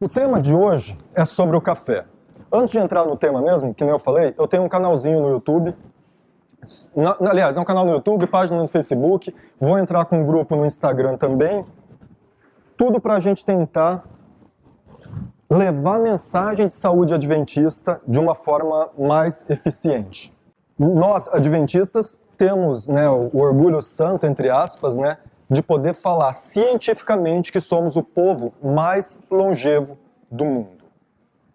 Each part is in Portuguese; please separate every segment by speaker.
Speaker 1: O tema de hoje é sobre o café. Antes de entrar no tema mesmo, que nem eu falei, eu tenho um canalzinho no YouTube. Aliás, é um canal no YouTube, página no Facebook. Vou entrar com um grupo no Instagram também. Tudo para a gente tentar levar a mensagem de saúde adventista de uma forma mais eficiente. Nós, adventistas, temos, o orgulho santo, entre aspas, de poder falar cientificamente que somos o povo mais longevo do mundo.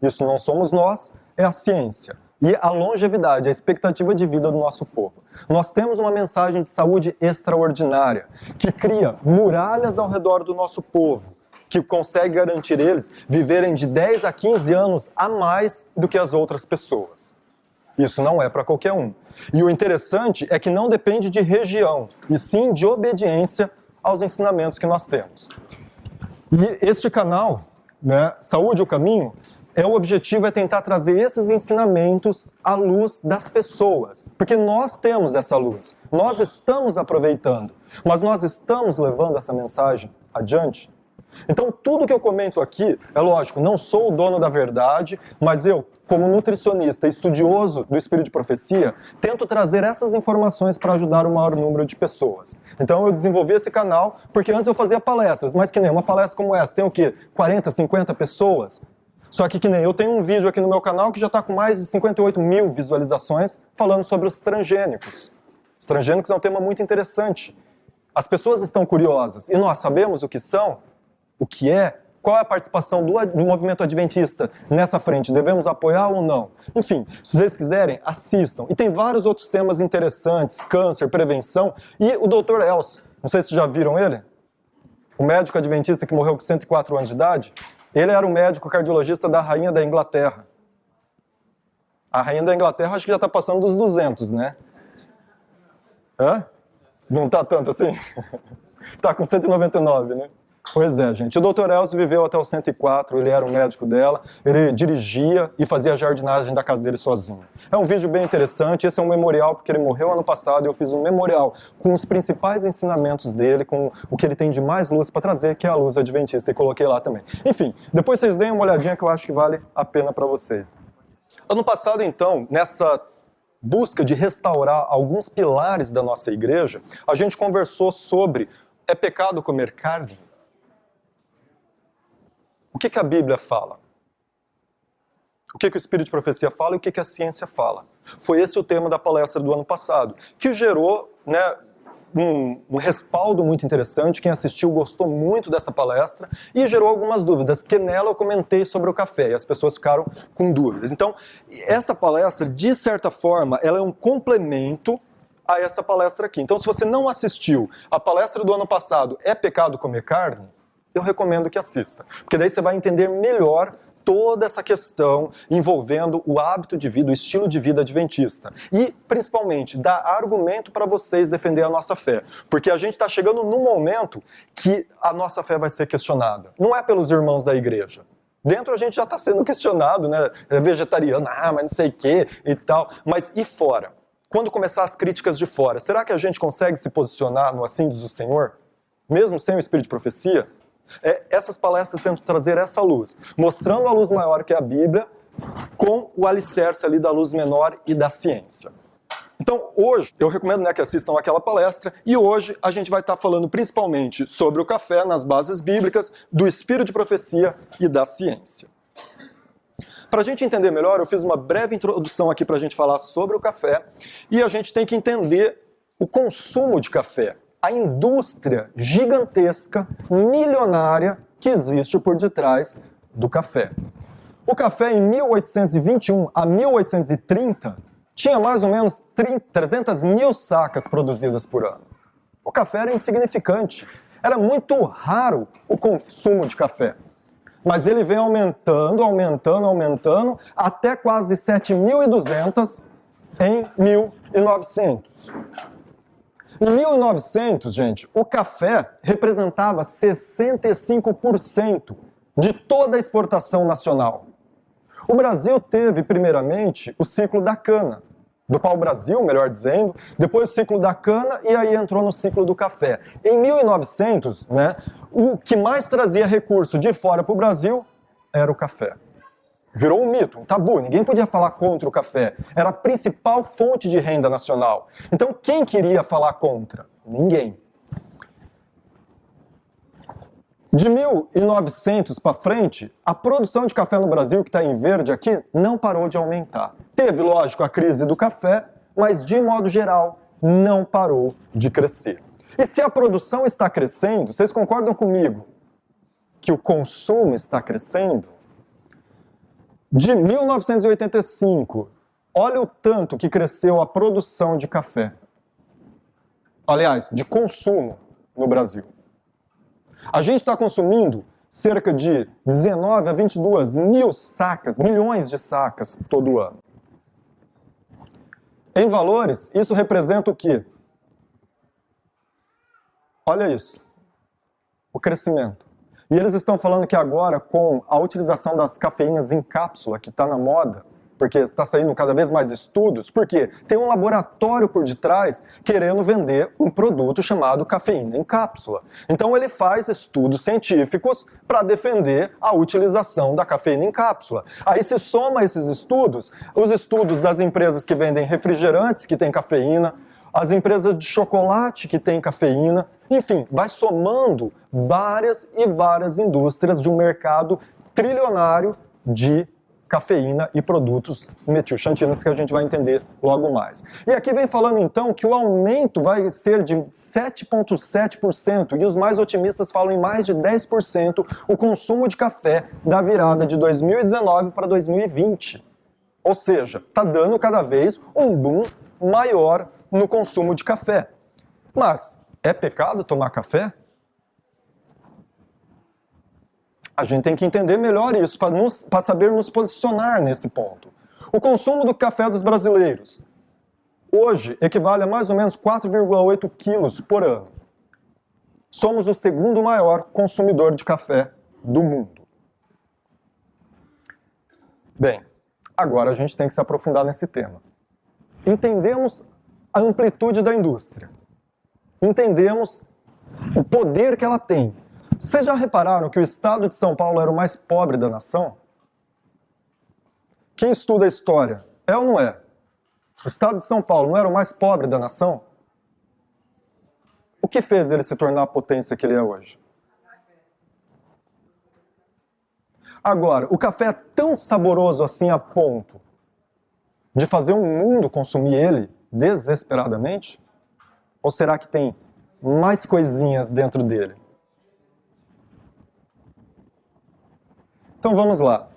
Speaker 1: Isso não somos nós, é a ciência. E a longevidade, a expectativa de vida do nosso povo. Nós temos uma mensagem de saúde extraordinária, que cria muralhas ao redor do nosso povo, que consegue garantir eles viverem de 10 a 15 anos a mais do que as outras pessoas. Isso não é para qualquer um. E o interessante é que não depende de região, e sim de obediência aos ensinamentos que nós temos. E este canal, Saúde o Caminho, o objetivo é tentar trazer esses ensinamentos à luz das pessoas. Porque nós temos essa luz, nós estamos aproveitando, mas nós estamos levando essa mensagem adiante. Então, tudo que eu comento aqui, é lógico, não sou o dono da verdade, mas eu, como nutricionista estudioso do Espírito de Profecia, tento trazer essas informações para ajudar o maior número de pessoas. Então, eu desenvolvi esse canal, porque antes eu fazia palestras, mas que nem uma palestra como essa, tem o quê? 40, 50 pessoas? Só que nem eu tenho um vídeo aqui no meu canal que já está com mais de 58 mil visualizações falando sobre os transgênicos. Os transgênicos é um tema muito interessante. As pessoas estão curiosas e nós sabemos o que são, o que é, qual é a participação do movimento adventista nessa frente, devemos apoiar ou não? Enfim, se vocês quiserem, assistam. E tem vários outros temas interessantes, câncer, prevenção, e o Dr. Elcio, não sei se já viram ele, o médico adventista que morreu com 104 anos de idade, ele era o médico cardiologista da Rainha da Inglaterra. A Rainha da Inglaterra acho que já está passando dos 200, né? Hã? Não está tanto assim? Está com 199, né? Pois é, gente. O Dr. Elcio viveu até os 104, ele era o médico dela, ele dirigia e fazia a jardinagem da casa dele sozinho. É um vídeo bem interessante, esse é um memorial porque ele morreu ano passado e eu fiz um memorial com os principais ensinamentos dele, com o que ele tem de mais luz para trazer, que é a luz adventista, e coloquei lá também. Enfim, depois vocês deem uma olhadinha que eu acho que vale a pena para vocês. Ano passado, então, nessa busca de restaurar alguns pilares da nossa igreja, a gente conversou sobre: é pecado comer carne? O que a Bíblia fala? O que o Espírito de Profecia fala e o que a ciência fala? Foi esse o tema da palestra do ano passado, que gerou um respaldo muito interessante. Quem assistiu gostou muito dessa palestra e gerou algumas dúvidas, porque nela eu comentei sobre o café e as pessoas ficaram com dúvidas. Então, essa palestra, de certa forma, ela é um complemento a essa palestra aqui. Então, se você não assistiu a palestra do ano passado, é pecado comer carne? Eu recomendo que assista, porque daí você vai entender melhor toda essa questão envolvendo o hábito de vida, o estilo de vida adventista. E, principalmente, dar argumento para vocês defender a nossa fé. Porque a gente está chegando num momento que a nossa fé vai ser questionada. Não é pelos irmãos da igreja. Dentro a gente já está sendo questionado, é vegetariano, mas não sei o quê e tal. Mas e fora? Quando começar as críticas de fora, será que a gente consegue se posicionar no assim diz o Senhor? Mesmo sem o Espírito de Profecia? Essas palestras tentam trazer essa luz, mostrando a luz maior que é a Bíblia, com o alicerce ali da luz menor e da ciência. Então, hoje, eu recomendo que assistam aquela palestra, e hoje a gente vai estar falando principalmente sobre o café nas bases bíblicas, do Espírito de Profecia e da ciência. Para a gente entender melhor, eu fiz uma breve introdução aqui para a gente falar sobre o café, e a gente tem que entender o consumo de café. A indústria gigantesca, milionária, que existe por detrás do café. O café, em 1821 a 1830, tinha mais ou menos 300 mil sacas produzidas por ano. O café era insignificante. Era muito raro o consumo de café. Mas ele vem aumentando, até quase 7.200 em 1900. Em 1900, gente, o café representava 65% de toda a exportação nacional. O Brasil teve, primeiramente, o ciclo da cana, do pau-brasil, melhor dizendo, depois o ciclo da cana e aí entrou no ciclo do café. Em 1900, o que mais trazia recurso de fora para o Brasil era o café. Virou um mito, um tabu, ninguém podia falar contra o café. Era a principal fonte de renda nacional. Então quem queria falar contra? Ninguém. De 1900 para frente, a produção de café no Brasil, que está em verde aqui, não parou de aumentar. Teve, lógico, a crise do café, mas de modo geral, não parou de crescer. E se a produção está crescendo, vocês concordam comigo que o consumo está crescendo? De 1985, olha o tanto que cresceu a produção de café. Aliás, de consumo no Brasil. A gente está consumindo cerca de 19 a 22 mil sacas, milhões de sacas todo ano. Em valores, isso representa o quê? Olha isso, o crescimento. E eles estão falando que agora, com a utilização das cafeínas em cápsula, que está na moda, porque está saindo cada vez mais estudos, porque tem um laboratório por detrás querendo vender um produto chamado cafeína em cápsula. Então ele faz estudos científicos para defender a utilização da cafeína em cápsula. Aí se soma esses estudos, os estudos das empresas que vendem refrigerantes que têm cafeína, as empresas de chocolate que têm cafeína, enfim, vai somando várias e várias indústrias de um mercado trilionário de cafeína e produtos metilxantinas que a gente vai entender logo mais. E aqui vem falando então que o aumento vai ser de 7,7% e os mais otimistas falam em mais de 10% o consumo de café da virada de 2019 para 2020. Ou seja, está dando cada vez um boom maior no consumo de café. Mas é pecado tomar café? A gente tem que entender melhor isso para saber nos posicionar nesse ponto. O consumo do café dos brasileiros hoje equivale a mais ou menos 4,8 quilos por ano. Somos o segundo maior consumidor de café do mundo. Bem, agora a gente tem que se aprofundar nesse tema. Entendemos a amplitude da indústria. Entendemos o poder que ela tem. Vocês já repararam que o estado de São Paulo era o mais pobre da nação? Quem estuda a história, é ou não é? O estado de São Paulo não era o mais pobre da nação? O que fez ele se tornar a potência que ele é hoje? Agora, o café é tão saboroso assim a ponto de fazer um mundo consumir ele desesperadamente? Ou será que tem mais coisinhas dentro dele? Então vamos lá.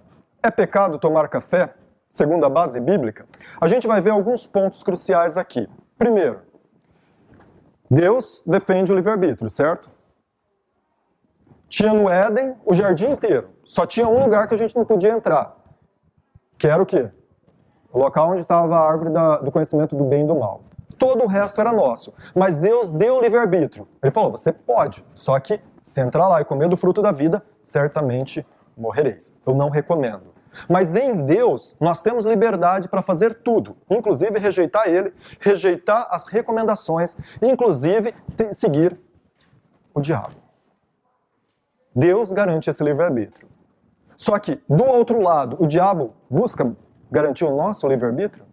Speaker 1: É pecado tomar café, segundo a base bíblica? A gente vai ver alguns pontos cruciais aqui. Primeiro, Deus defende o livre-arbítrio, certo? Tinha no Éden o jardim inteiro. Só tinha um lugar que a gente não podia entrar. Que era o quê? O local onde estava a árvore do conhecimento do bem e do mal. Todo o resto era nosso. Mas Deus deu o livre-arbítrio. Ele falou, você pode, só que se entrar lá e comer do fruto da vida, certamente morrereis. Eu não recomendo. Mas em Deus, nós temos liberdade para fazer tudo, inclusive rejeitar Ele, rejeitar as recomendações, inclusive seguir o diabo. Deus garante esse livre-arbítrio. Só que, do outro lado, o diabo busca garantir o nosso livre-arbítrio?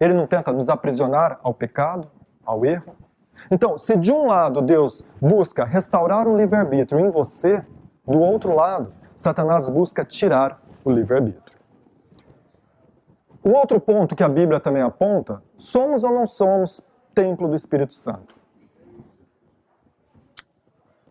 Speaker 1: Ele não tenta nos aprisionar ao pecado, ao erro? Então, se de um lado Deus busca restaurar o livre-arbítrio em você, do outro lado, Satanás busca tirar o livre-arbítrio. O outro ponto que a Bíblia também aponta, somos ou não somos templo do Espírito Santo?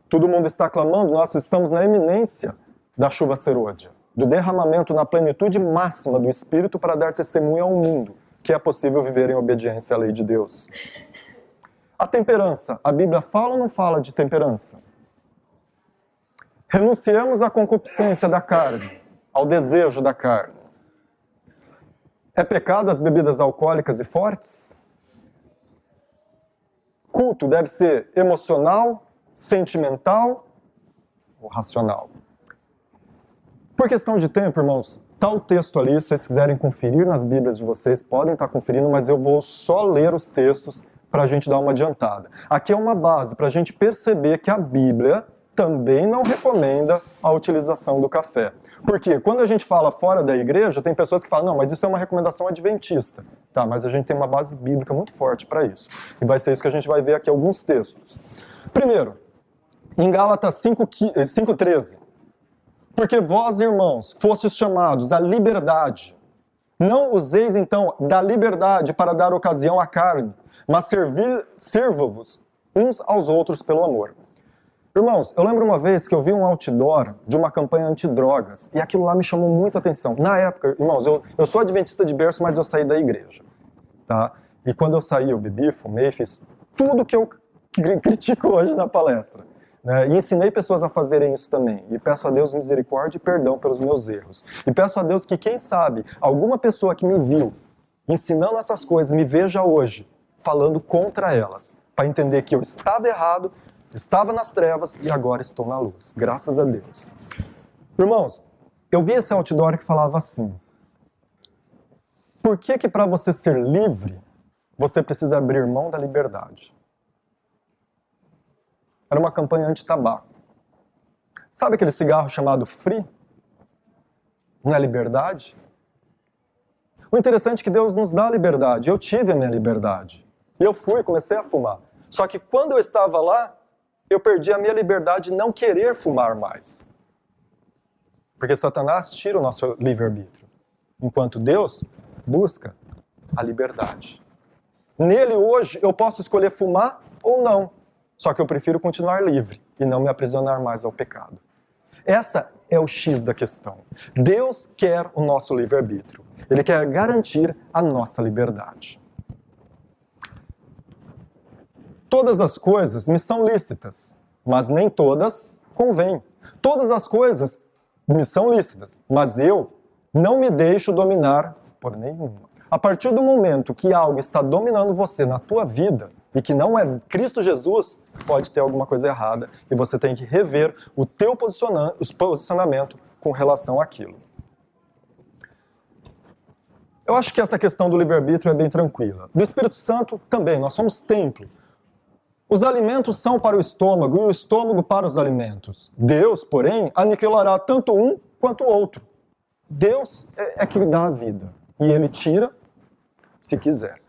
Speaker 1: Todo mundo está clamando, nós estamos na iminência da chuva serôdia, do derramamento na plenitude máxima do Espírito para dar testemunho ao mundo que é possível viver em obediência à lei de Deus. A temperança, a Bíblia fala ou não fala de temperança? Renunciamos à concupiscência da carne, ao desejo da carne. É pecado as bebidas alcoólicas e fortes? Culto deve ser emocional, sentimental ou racional? Por questão de tempo, irmãos, tá o texto ali, se vocês quiserem conferir nas Bíblias de vocês, podem estar conferindo, mas eu vou só ler os textos para a gente dar uma adiantada. Aqui é uma base para a gente perceber que a Bíblia também não recomenda a utilização do café. Porque quando a gente fala fora da igreja, tem pessoas que falam, não, mas isso é uma recomendação adventista. Tá, mas a gente tem uma base bíblica muito forte para isso. E vai ser isso que a gente vai ver aqui alguns textos. Primeiro, em Gálatas 5:13. Porque vós, irmãos, fostes chamados à liberdade. Não useis, então, da liberdade para dar ocasião à carne, mas sirva-vos uns aos outros pelo amor. Irmãos, eu lembro uma vez que eu vi um outdoor de uma campanha antidrogas, e aquilo lá me chamou muita atenção. Na época, irmãos, eu sou adventista de berço, mas eu saí da igreja. Tá? E quando eu saí, eu bebi, fumei, fiz tudo que eu critico hoje na palestra. Né? E ensinei pessoas a fazerem isso também. E peço a Deus misericórdia e perdão pelos meus erros. E peço a Deus que, quem sabe, alguma pessoa que me viu ensinando essas coisas, me veja hoje falando contra elas, para entender que eu estava errado, estava nas trevas e agora estou na luz. Graças a Deus. Irmãos, eu vi esse outdoor que falava assim: por que para você ser livre, você precisa abrir mão da liberdade? Era uma campanha anti-tabaco. Sabe aquele cigarro chamado Free? Não é liberdade? O interessante é que Deus nos dá liberdade. Eu tive a minha liberdade. E eu comecei a fumar. Só que quando eu estava lá, eu perdi a minha liberdade de não querer fumar mais. Porque Satanás tira o nosso livre-arbítrio. Enquanto Deus busca a liberdade. Nele hoje eu posso escolher fumar ou não. Só que eu prefiro continuar livre e não me aprisionar mais ao pecado. Essa é o X da questão. Deus quer o nosso livre-arbítrio. Ele quer garantir a nossa liberdade. Todas as coisas me são lícitas, mas nem todas convêm. Todas as coisas me são lícitas, mas eu não me deixo dominar por nenhuma. A partir do momento que algo está dominando você na tua vida, e que não é Cristo Jesus, pode ter alguma coisa errada, e você tem que rever o teu posicionamento com relação àquilo. Eu acho que essa questão do livre-arbítrio é bem tranquila. Do Espírito Santo também, nós somos templo. Os alimentos são para o estômago e o estômago para os alimentos. Deus, porém, aniquilará tanto um quanto o outro. Deus é que dá a vida. E Ele tira, se quiser.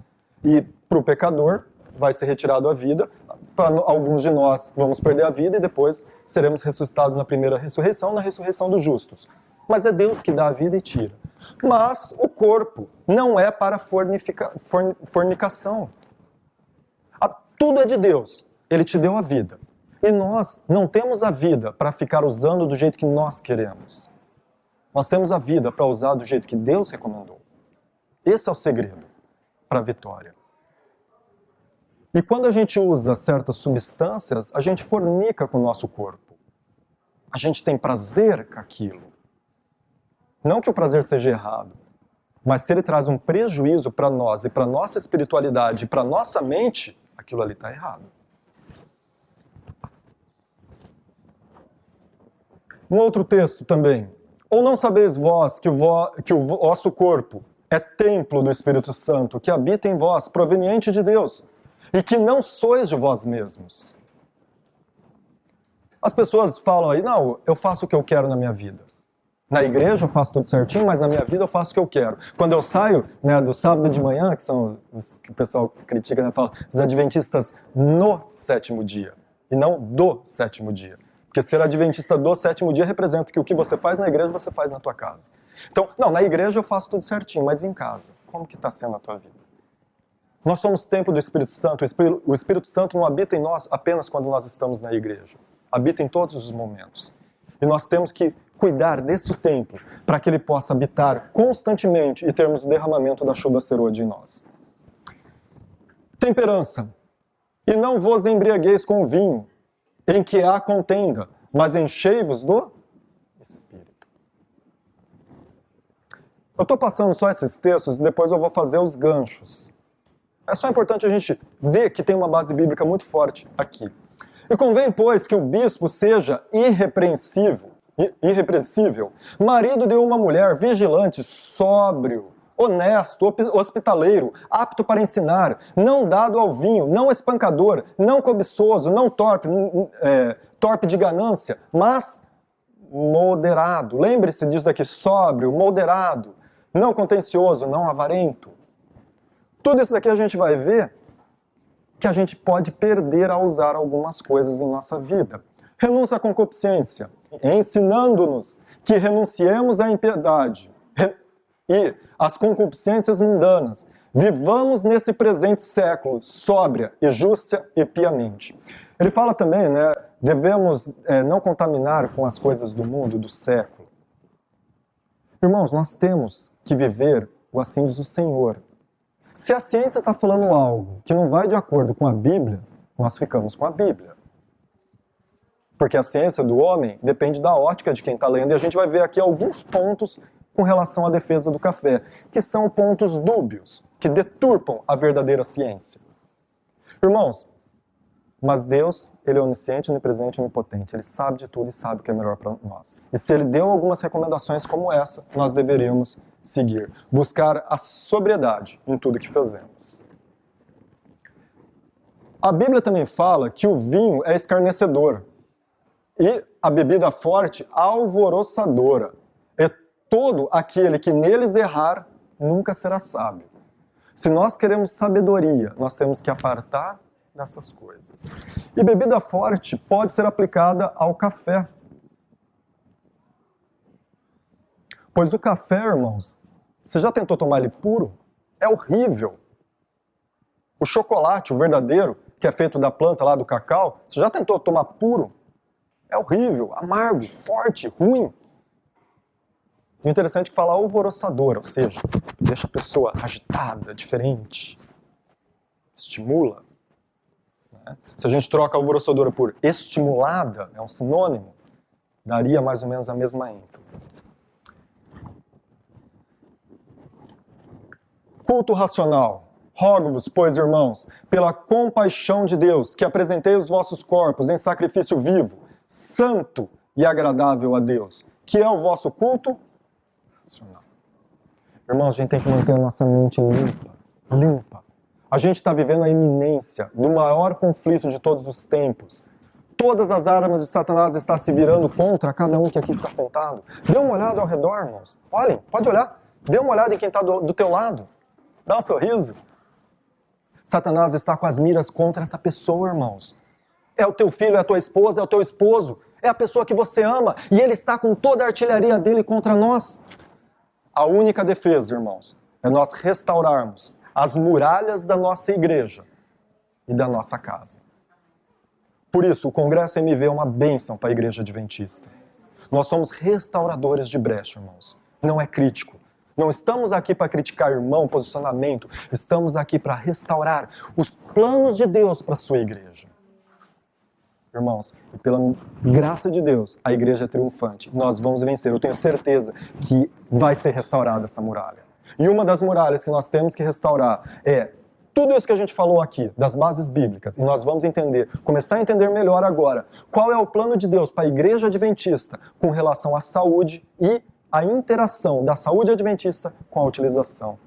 Speaker 1: E para o pecador, vai ser retirado a vida. Para alguns de nós, vamos perder a vida e depois seremos ressuscitados na primeira ressurreição, na ressurreição dos justos. Mas é Deus que dá a vida e tira. Mas o corpo não é para fornicação. Tudo é de Deus. Ele te deu a vida. E nós não temos a vida para ficar usando do jeito que nós queremos. Nós temos a vida para usar do jeito que Deus recomendou. Esse é o segredo para a vitória. E quando a gente usa certas substâncias, a gente fornica com o nosso corpo. A gente tem prazer com aquilo. Não que o prazer seja errado, mas se ele traz um prejuízo para nós e para a nossa espiritualidade e para a nossa mente, aquilo ali está errado. Um outro texto também. Ou não sabeis vós que o vosso corpo é templo do Espírito Santo, que habita em vós, proveniente de Deus, e que não sois de vós mesmos. As pessoas falam aí, não, eu faço o que eu quero na minha vida. Na igreja eu faço tudo certinho, mas na minha vida eu faço o que eu quero. Quando eu saio, né, do sábado de manhã, que são os que o pessoal critica, né, fala, os adventistas no sétimo dia, e não do sétimo dia. Porque ser adventista do sétimo dia representa que o que você faz na igreja, você faz na tua casa. Então, não, na igreja eu faço tudo certinho, mas em casa, como que está sendo a tua vida? Nós somos templo do Espírito Santo. O Espírito Santo não habita em nós apenas quando nós estamos na igreja. Habita em todos os momentos. E nós temos que cuidar desse templo para que ele possa habitar constantemente e termos o derramamento da chuva serôdia em nós. Temperança. E não vos embriagueis com vinho, em que há contenda, mas enchei-vos do Espírito. Eu estou passando só esses textos e depois eu vou fazer os ganchos. É só importante a gente ver que tem uma base bíblica muito forte aqui. E convém, pois, que o bispo seja irrepreensível, marido de uma mulher, vigilante, sóbrio, honesto, hospitaleiro, apto para ensinar, não dado ao vinho, não espancador, não cobiçoso, não torpe, torpe de ganância, mas moderado. Lembre-se disso daqui, sóbrio, moderado, não contencioso, não avarento. Tudo isso daqui a gente vai ver que a gente pode perder ao usar algumas coisas em nossa vida. Renúncia à concupiscência, ensinando-nos que renunciemos à impiedade e às concupiscências mundanas. Vivamos nesse presente século, sóbria e justa e piamente. Ele fala também, né, devemos não contaminar com as coisas do mundo, do século. Irmãos, nós temos que viver o assim diz o Senhor. Se a ciência está falando algo que não vai de acordo com a Bíblia, nós ficamos com a Bíblia. Porque a ciência do homem depende da ótica de quem está lendo, e a gente vai ver aqui alguns pontos com relação à defesa do café, que são pontos dúbios, que deturpam a verdadeira ciência. Irmãos, mas Deus, Ele é onisciente, onipresente e onipotente. Ele sabe de tudo e sabe o que é melhor para nós. E se Ele deu algumas recomendações como essa, nós deveríamos seguir. Buscar a sobriedade em tudo que fazemos. A Bíblia também fala que o vinho é escarnecedor e a bebida forte alvoroçadora. E todo aquele que neles errar nunca será sábio. Se nós queremos sabedoria, nós temos que apartar dessas coisas. E bebida forte pode ser aplicada ao café. Pois o café, irmãos, você já tentou tomar ele puro? É horrível. O chocolate, o verdadeiro, que é feito da planta lá do cacau, você já tentou tomar puro? É horrível, amargo, forte, ruim. O interessante é que fala alvoroçadora, ou seja, deixa a pessoa agitada, diferente, estimula. Se a gente troca alvoroçadora por estimulada, é um sinônimo, daria mais ou menos a mesma ênfase. Culto racional. Rogo-vos, pois, irmãos, pela compaixão de Deus, que apresentei os vossos corpos em sacrifício vivo, santo e agradável a Deus, que é o vosso culto racional. Irmãos, a gente tem que manter a nossa mente limpa. A gente está vivendo a iminência do maior conflito de todos os tempos. Todas as armas de Satanás estão se virando contra cada um que aqui está sentado. Dê uma olhada ao redor, irmãos. Olhem, pode olhar. Dê uma olhada em quem está do teu lado. Dá um sorriso. Satanás está com as miras contra essa pessoa, irmãos. É o teu filho, é a tua esposa, é o teu esposo. É a pessoa que você ama. E ele está com toda a artilharia dele contra nós. A única defesa, irmãos, é nós restaurarmos as muralhas da nossa igreja e da nossa casa. Por isso, o Congresso MV é uma bênção para a igreja adventista. Nós somos restauradores de brecha, irmãos. Não é crítico. Não estamos aqui para criticar irmão, posicionamento. Estamos aqui para restaurar os planos de Deus para a sua igreja. Irmãos, e pela graça de Deus, a igreja é triunfante. Nós vamos vencer. Eu tenho certeza que vai ser restaurada essa muralha. E uma das muralhas que nós temos que restaurar é tudo isso que a gente falou aqui, das bases bíblicas. E nós vamos entender, começar a entender melhor agora, qual é o plano de Deus para a igreja adventista com relação à saúde e a interação da saúde adventista com a utilização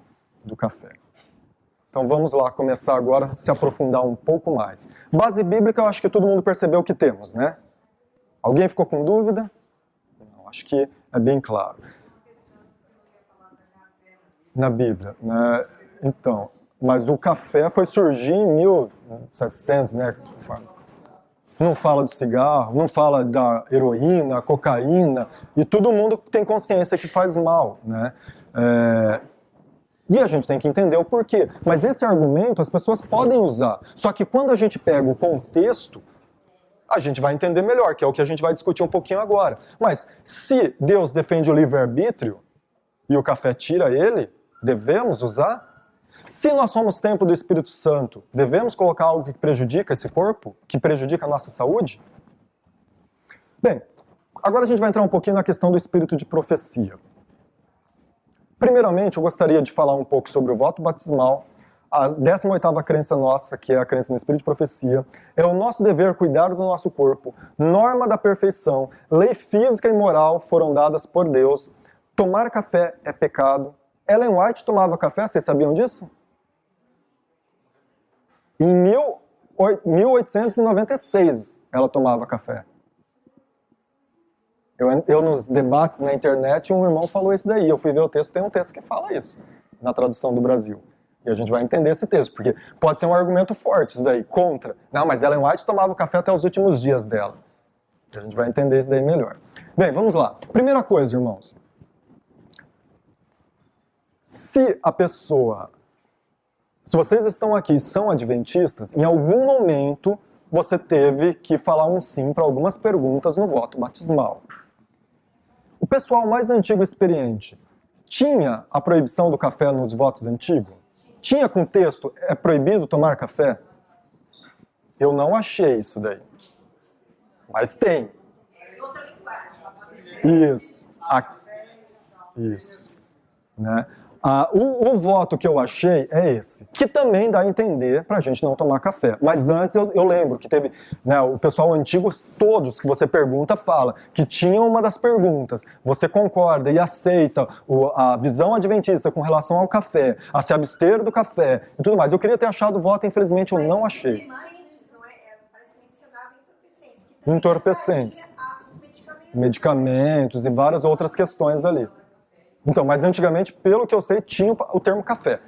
Speaker 1: do café. Então vamos lá começar agora a se aprofundar um pouco mais. Base bíblica, eu acho que todo mundo percebeu o que temos, né? Alguém ficou com dúvida? Não, acho que é bem claro. Na Bíblia, né? Então, mas o café foi surgir em 1700, né? Não fala de cigarro, não fala da heroína, cocaína, e todo mundo tem consciência que faz mal, né? E a gente tem que entender o porquê. Mas esse argumento as pessoas podem usar. Só que quando a gente pega o contexto, a gente vai entender melhor, que é o que a gente vai discutir um pouquinho agora. Mas se Deus defende o livre-arbítrio e o café tira ele, devemos usar? Se nós somos templo do Espírito Santo, devemos colocar algo que prejudica esse corpo? Que prejudica a nossa saúde? Bem, agora a gente vai entrar um pouquinho na questão do espírito de profecia. Primeiramente, eu gostaria de falar um pouco sobre o voto batismal. A 18ª crença nossa, que é a crença no espírito de profecia, é o nosso dever cuidar do nosso corpo, norma da perfeição, lei física e moral foram dadas por Deus. Tomar café é pecado. Ellen White tomava café, vocês sabiam disso? Em 1896 ela tomava café. Eu nos debates na internet, um irmão falou isso daí. Eu fui ver o texto, tem um texto que fala isso, na tradução do Brasil. E a gente vai entender esse texto, porque pode ser um argumento forte isso daí, contra. Não, mas Ellen White tomava o café até os últimos dias dela. A gente vai entender isso daí melhor. Bem, vamos lá. Primeira coisa, irmãos. Se vocês estão aqui e são adventistas, em algum momento você teve que falar um sim para algumas perguntas no voto batismal. O pessoal mais antigo e experiente tinha a proibição do café nos votos antigos? Tinha com texto, é proibido tomar café? Eu não achei isso daí. Mas tem. Isso. Isso. Né? O voto que eu achei é esse, que também dá a entender para a gente não tomar café. Mas antes eu lembro que teve, né, o pessoal antigo, todos que você pergunta, fala que tinha uma das perguntas, você concorda e aceita a visão adventista com relação ao café, a se abster do café e tudo mais. Eu queria ter achado o voto, infelizmente eu não achei. Entorpecentes. Medicamentos e várias outras questões ali. Então, mas antigamente, pelo que eu sei, tinha o termo café.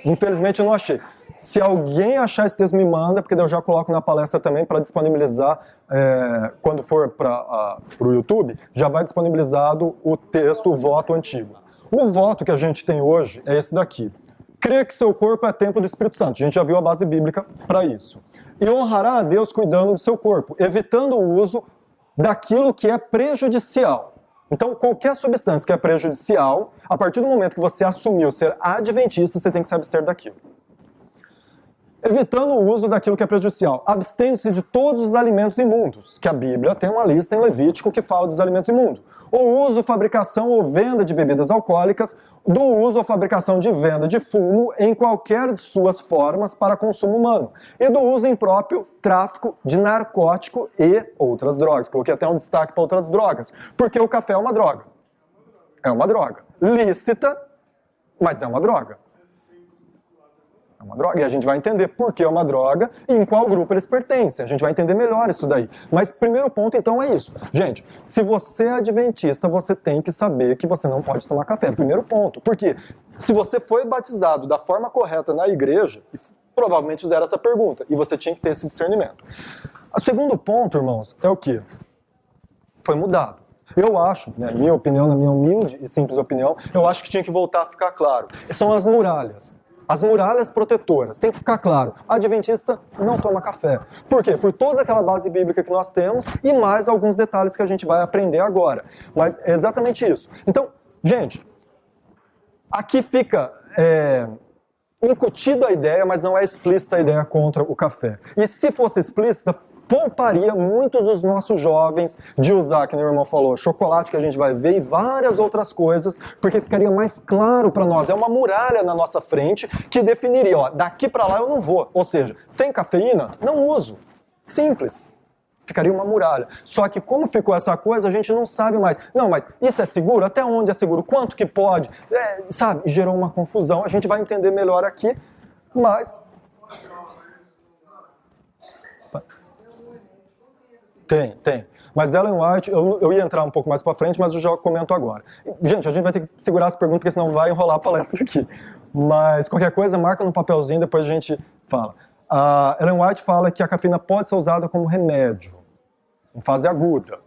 Speaker 1: Infelizmente eu não achei. Se alguém achar esse texto, me manda, porque eu já coloco na palestra também para disponibilizar, quando for para o YouTube, já vai disponibilizado o texto, o voto antigo. O voto que a gente tem hoje é esse daqui. Crer que seu corpo é templo do Espírito Santo. A gente já viu a base bíblica para isso. E honrará a Deus cuidando do seu corpo, evitando o uso daquilo que é prejudicial. Então, qualquer substância que é prejudicial, a partir do momento que você assumiu ser adventista, você tem que se abster daquilo. Evitando o uso daquilo que é prejudicial. Abstendo-se de todos os alimentos imundos, que a Bíblia tem uma lista em Levítico que fala dos alimentos imundos. Ou uso, fabricação ou venda de bebidas alcoólicas, do uso ou fabricação de venda de fumo em qualquer de suas formas para consumo humano. E do uso impróprio, tráfico de narcótico e outras drogas. Coloquei até um destaque para outras drogas, porque o café é uma droga. É uma droga. Lícita, mas é uma droga. É uma droga. E a gente vai entender por que é uma droga e em qual grupo eles pertencem. A gente vai entender melhor isso daí. Mas primeiro ponto, então, é isso. Gente, se você é adventista, você tem que saber que você não pode tomar café. Primeiro ponto. Porque se você foi batizado da forma correta na igreja, provavelmente fizeram essa pergunta. E você tinha que ter esse discernimento. O segundo ponto, irmãos, é o quê? Foi mudado. Eu acho, na minha opinião, na minha humilde e simples opinião, eu acho que tinha que voltar a ficar claro. São as muralhas. As muralhas protetoras, tem que ficar claro, adventista não toma café. Por quê? Por toda aquela base bíblica que nós temos e mais alguns detalhes que a gente vai aprender agora. Mas é exatamente isso. Então, gente, aqui fica incutida a ideia, mas não é explícita a ideia contra o café. E se fosse explícita, pouparia muitos dos nossos jovens de usar, que o meu irmão falou, chocolate que a gente vai ver e várias outras coisas, porque ficaria mais claro para nós. É uma muralha na nossa frente que definiria, ó, daqui para lá eu não vou. Ou seja, tem cafeína? Não uso. Simples. Ficaria uma muralha. Só que como ficou essa coisa, a gente não sabe mais. Não, mas isso é seguro? Até onde é seguro? Quanto que pode? Sabe? Gerou uma confusão. A gente vai entender melhor aqui, mas... Tem. Mas Ellen White, eu ia entrar um pouco mais para frente, mas eu já comento agora. Gente, a gente vai ter que segurar as perguntas, porque senão vai enrolar a palestra aqui. Mas qualquer coisa, marca no papelzinho, depois a gente fala. A Ellen White fala que a cafeína pode ser usada como remédio, em fase aguda.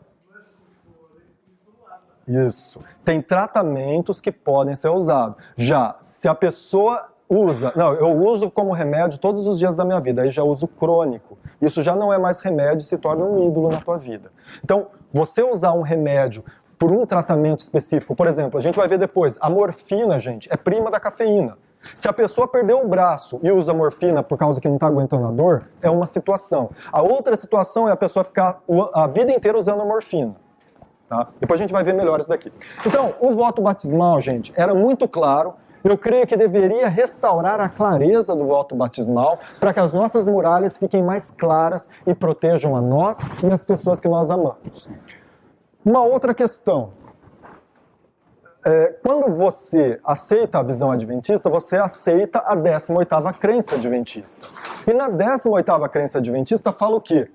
Speaker 1: Isso. Tem tratamentos que podem ser usados. Já, se a pessoa usa... Não, eu uso como remédio todos os dias da minha vida, aí já uso crônico. Isso já não é mais remédio e se torna um ídolo na tua vida. Então, você usar um remédio por um tratamento específico, por exemplo, a gente vai ver depois, a morfina, gente, é prima da cafeína. Se a pessoa perdeu o braço e usa morfina por causa que não está aguentando a dor, é uma situação. A outra situação é a pessoa ficar a vida inteira usando a morfina. Tá? Depois a gente vai ver melhor isso daqui. Então, o voto batismal, gente, era muito claro. Eu creio que deveria restaurar a clareza do voto batismal para que as nossas muralhas fiquem mais claras e protejam a nós e as pessoas que nós amamos. Uma outra questão. Quando você aceita a visão adventista, você aceita a 18ª crença adventista. E na 18ª crença adventista fala o quê?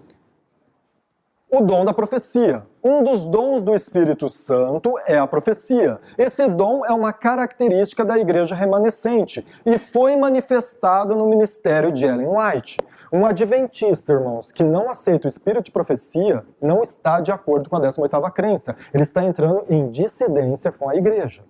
Speaker 1: o dom da profecia. Um dos dons do Espírito Santo é a profecia. Esse dom é uma característica da igreja remanescente e foi manifestado no ministério de Ellen White. Um adventista, irmãos, que não aceita o espírito de profecia, não está de acordo com a 18ª crença. Ele está entrando em dissidência com a igreja.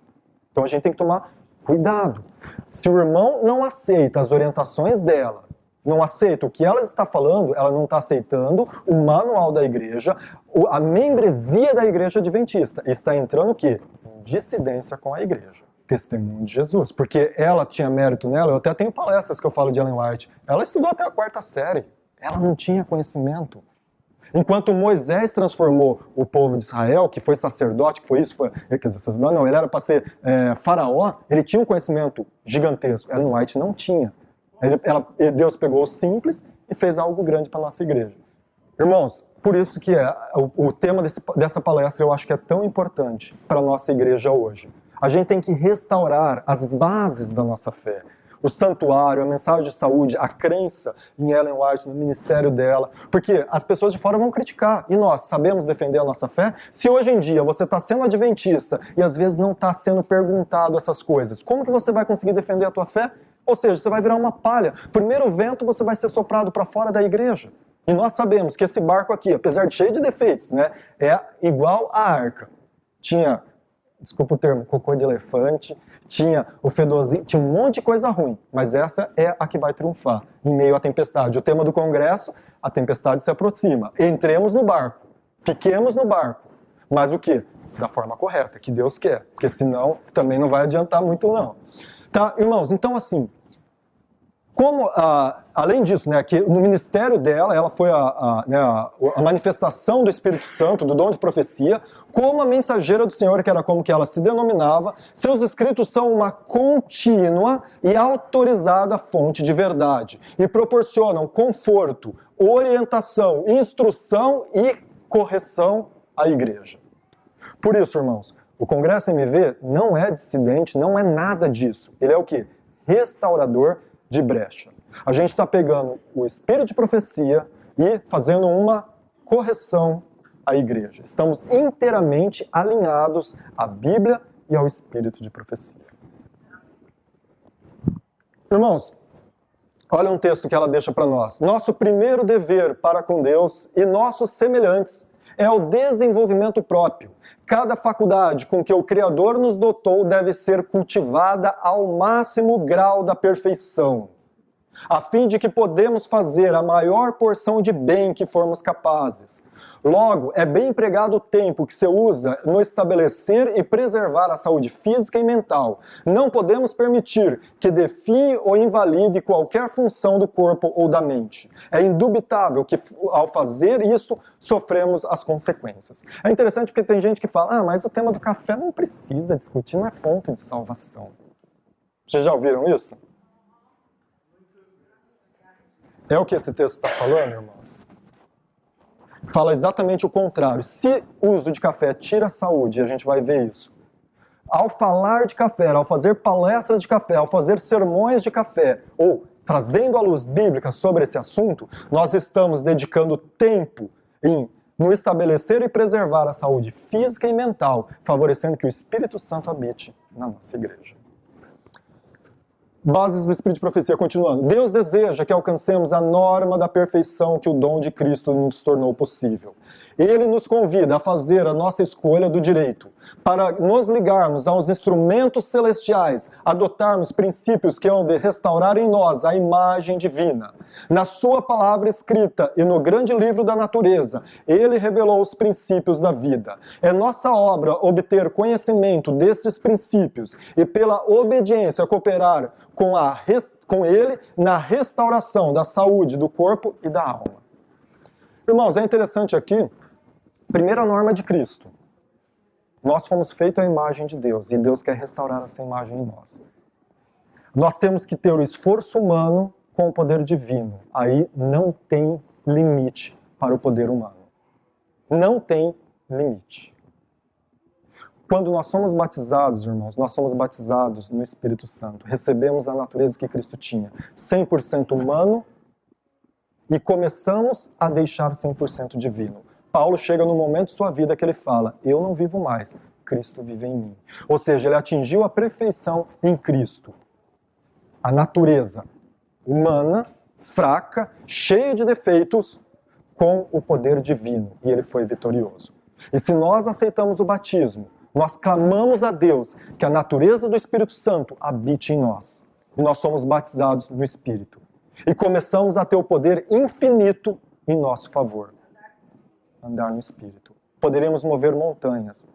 Speaker 1: Então a gente tem que tomar cuidado. Se o irmão não aceita as orientações dela, não aceita o que ela está falando, ela não está aceitando o manual da igreja, a membresia da igreja adventista. Está entrando o quê? Em dissidência com a igreja. Testemunho de Jesus. Porque ela tinha mérito nela, eu até tenho palestras que eu falo de Ellen White. Ela estudou até a 4ª série. Ela não tinha conhecimento. Enquanto Moisés transformou o povo de Israel, que foi sacerdote, que foi isso, quer dizer, não, ele era para ser faraó, ele tinha um conhecimento gigantesco. Ellen White não tinha. Deus pegou o simples e fez algo grande para a nossa igreja. Irmãos, por isso que o tema dessa palestra eu acho que é tão importante para a nossa igreja hoje. A gente tem que restaurar as bases da nossa fé. O santuário, a mensagem de saúde, a crença em Ellen White, no ministério dela. Porque as pessoas de fora vão criticar. E nós sabemos defender a nossa fé? Se hoje em dia você está sendo adventista e às vezes não está sendo perguntado essas coisas, como que você vai conseguir defender a tua fé? Ou seja, você vai virar uma palha. Primeiro vento você vai ser soprado para fora da igreja. E nós sabemos que esse barco aqui, apesar de cheio de defeitos, né, é igual à arca. Tinha, desculpa o termo, cocô de elefante, tinha o fedorzinho, tinha um monte de coisa ruim, mas essa é a que vai triunfar em meio à tempestade. O tema do congresso, a tempestade se aproxima. Entremos no barco, fiquemos no barco, mas o quê? Da forma correta, que Deus quer, porque senão também não vai adiantar muito não. Tá, irmãos, então assim, como, além disso, né, que no ministério dela, ela foi a manifestação do Espírito Santo, do dom de profecia, como a mensageira do Senhor, que era como que ela se denominava, seus escritos são uma contínua e autorizada fonte de verdade, e proporcionam conforto, orientação, instrução e correção à igreja. Por isso, irmãos, o Congresso MV não é dissidente, não é nada disso. Ele é o quê? Restaurador de brecha. A gente está pegando o espírito de profecia e fazendo uma correção à igreja. Estamos inteiramente alinhados à Bíblia e ao espírito de profecia. Irmãos, olha um texto que ela deixa para nós. Nosso primeiro dever para com Deus e nossos semelhantes é o desenvolvimento próprio. Cada faculdade com que o Criador nos dotou deve ser cultivada ao máximo grau da perfeição, a fim de que podemos fazer a maior porção de bem que formos capazes. Logo, é bem empregado o tempo que se usa no estabelecer e preservar a saúde física e mental. Não podemos permitir que define ou invalide qualquer função do corpo ou da mente. É indubitável que, ao fazer isso, sofremos as consequências. É interessante porque tem gente que fala, mas o tema do café não precisa discutir, não é ponto de salvação. Vocês já ouviram isso? É o que esse texto está falando, irmãos? Fala exatamente o contrário. Se o uso de café tira a saúde, e a gente vai ver isso, ao falar de café, ao fazer palestras de café, ao fazer sermões de café, ou trazendo a luz bíblica sobre esse assunto, nós estamos dedicando tempo no estabelecer e preservar a saúde física e mental, favorecendo que o Espírito Santo habite na nossa igreja. Bases do Espírito de Profecia, continuando. Deus deseja que alcancemos a norma da perfeição que o dom de Cristo nos tornou possível. Ele nos convida a fazer a nossa escolha do direito, para nos ligarmos aos instrumentos celestiais, adotarmos princípios que hão de restaurar em nós a imagem divina. Na sua palavra escrita e no grande livro da natureza, ele revelou os princípios da vida. É nossa obra obter conhecimento desses princípios e pela obediência cooperar com ele na restauração da saúde do corpo e da alma. Irmãos, é interessante aqui, primeira norma de Cristo. Nós fomos feitos à imagem de Deus e Deus quer restaurar essa imagem em nós. Nós temos que ter o esforço humano com o poder divino. Aí não tem limite para o poder humano. Não tem limite. Quando nós somos batizados, irmãos, nós somos batizados no Espírito Santo. Recebemos a natureza que Cristo tinha, 100% humano, e começamos a deixar 100% divino. Paulo chega no momento de sua vida que ele fala, eu não vivo mais, Cristo vive em mim. Ou seja, ele atingiu a perfeição em Cristo. A natureza humana, fraca, cheia de defeitos, com o poder divino. E ele foi vitorioso. E se nós aceitamos o batismo, nós clamamos a Deus que a natureza do Espírito Santo habite em nós. E nós somos batizados no Espírito. E começamos a ter o poder infinito em nosso favor. Andar no Espírito. Poderemos mover montanhas.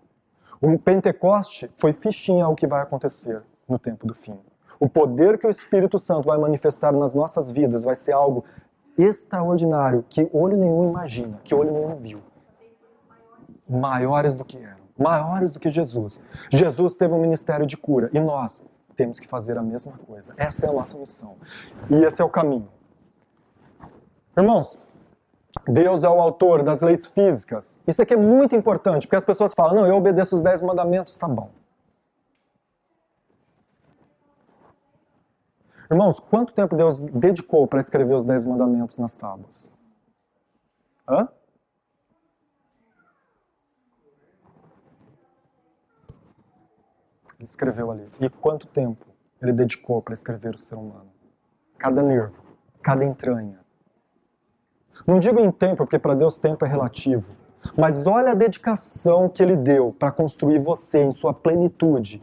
Speaker 1: O Pentecoste foi fichinha ao que vai acontecer no tempo do fim. O poder que o Espírito Santo vai manifestar nas nossas vidas vai ser algo extraordinário, que olho nenhum imagina, que olho nenhum viu. Maiores do que eram, maiores do que Jesus. Jesus teve um ministério de cura e nós temos que fazer a mesma coisa. Essa é a nossa missão. E esse é o caminho. Irmãos, Deus é o autor das leis físicas. Isso aqui é muito importante, porque as pessoas falam, não, eu obedeço os 10 mandamentos, tá bom. Irmãos, quanto tempo Deus dedicou para escrever os 10 mandamentos nas tábuas? Hã? Ele escreveu ali. E quanto tempo ele dedicou para escrever o ser humano? Cada nervo, cada entranha. Não digo em tempo, porque para Deus tempo é relativo. Mas olha a dedicação que ele deu para construir você em sua plenitude.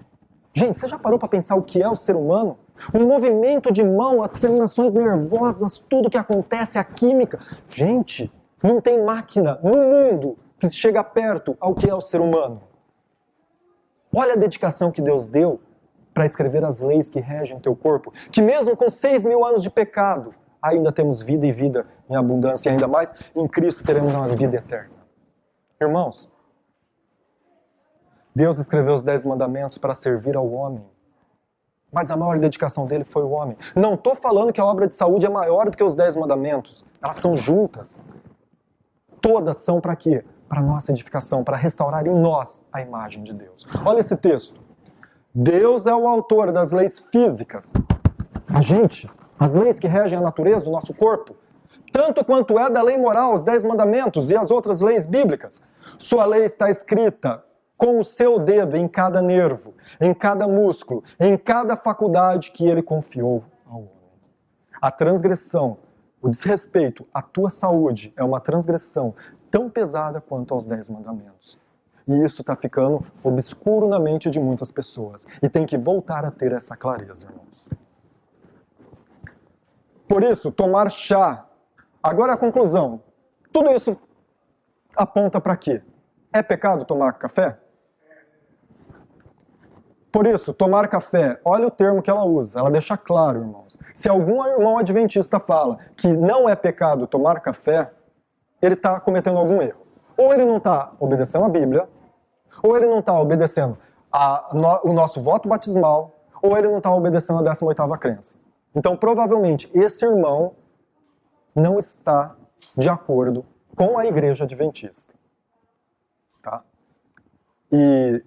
Speaker 1: Gente, você já parou para pensar o que é o ser humano? O movimento de mão, as terminações nervosas, tudo que acontece, a química. Gente, não tem máquina no mundo que chega perto ao que é o ser humano. Olha a dedicação que Deus deu para escrever as leis que regem teu corpo. Que mesmo com 6.000 anos de pecado, ainda temos vida e vida em abundância. E ainda mais, em Cristo teremos uma vida eterna. Irmãos, Deus escreveu os 10 mandamentos para servir ao homem. Mas a maior dedicação dele foi o homem. Não estou falando que a obra de saúde é maior do que os 10 mandamentos. Elas são juntas. Todas são para quê? Para nossa edificação, para restaurar em nós a imagem de Deus. Olha esse texto. Deus é o autor das leis físicas. A gente, as leis que regem a natureza, o nosso corpo, tanto quanto é da lei moral, os 10 mandamentos e as outras leis bíblicas. Sua lei está escrita com o seu dedo em cada nervo, em cada músculo, em cada faculdade que ele confiou ao homem. A transgressão, o desrespeito à tua saúde é uma transgressão tão pesada quanto aos 10 mandamentos. E isso está ficando obscuro na mente de muitas pessoas. E tem que voltar a ter essa clareza, irmãos. Por isso, tomar chá. Agora a conclusão. Tudo isso aponta para quê? É pecado tomar café? Por isso, tomar café, olha o termo que ela usa, ela deixa claro, irmãos. Se algum irmão adventista fala que não é pecado tomar café, ele está cometendo algum erro. Ou ele não está obedecendo a Bíblia, ou ele não está obedecendo o nosso voto batismal, ou ele não está obedecendo a 18ª crença. Então, provavelmente, esse irmão não está de acordo com a igreja adventista. Tá? E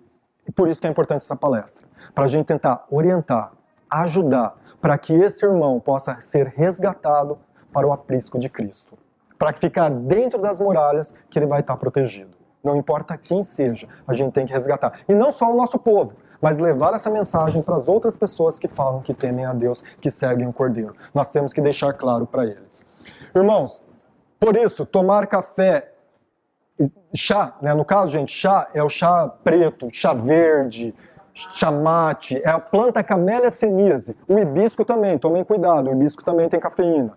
Speaker 1: por isso que é importante essa palestra. Para a gente tentar orientar, ajudar, para que esse irmão possa ser resgatado para o aprisco de Cristo. Para ficar dentro das muralhas que ele vai estar protegido. Não importa quem seja, a gente tem que resgatar. E não só o nosso povo, mas levar essa mensagem para as outras pessoas que falam que temem a Deus, que seguem o Cordeiro. Nós temos que deixar claro para eles. Irmãos, por isso, tomar café, chá, né? No caso, gente, chá é o chá preto, chá verde, chá mate, é a planta Camellia sinensis. O hibisco também, tomem cuidado, o hibisco também tem cafeína.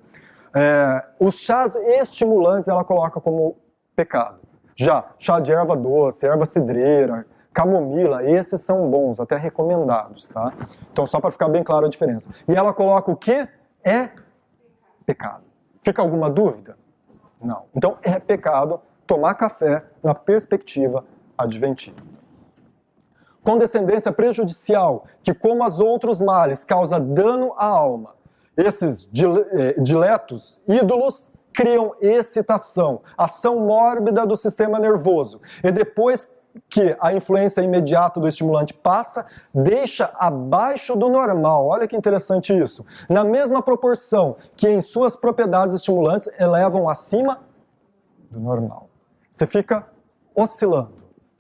Speaker 1: Os chás estimulantes ela coloca como pecado. Já, chá de erva doce, erva cidreira, camomila, esses são bons, até recomendados, tá? Então, só para ficar bem claro a diferença. E ela coloca o que é pecado. Fica alguma dúvida? Não. Então, é pecado tomar café na perspectiva adventista. Condescendência prejudicial, que como os outros males causa dano à alma. Esses diletos, ídolos, criam excitação, ação mórbida do sistema nervoso. E depois que a influência imediata do estimulante passa, deixa abaixo do normal. Olha que interessante isso. Na mesma proporção que em suas propriedades estimulantes elevam acima do normal. Você fica oscilando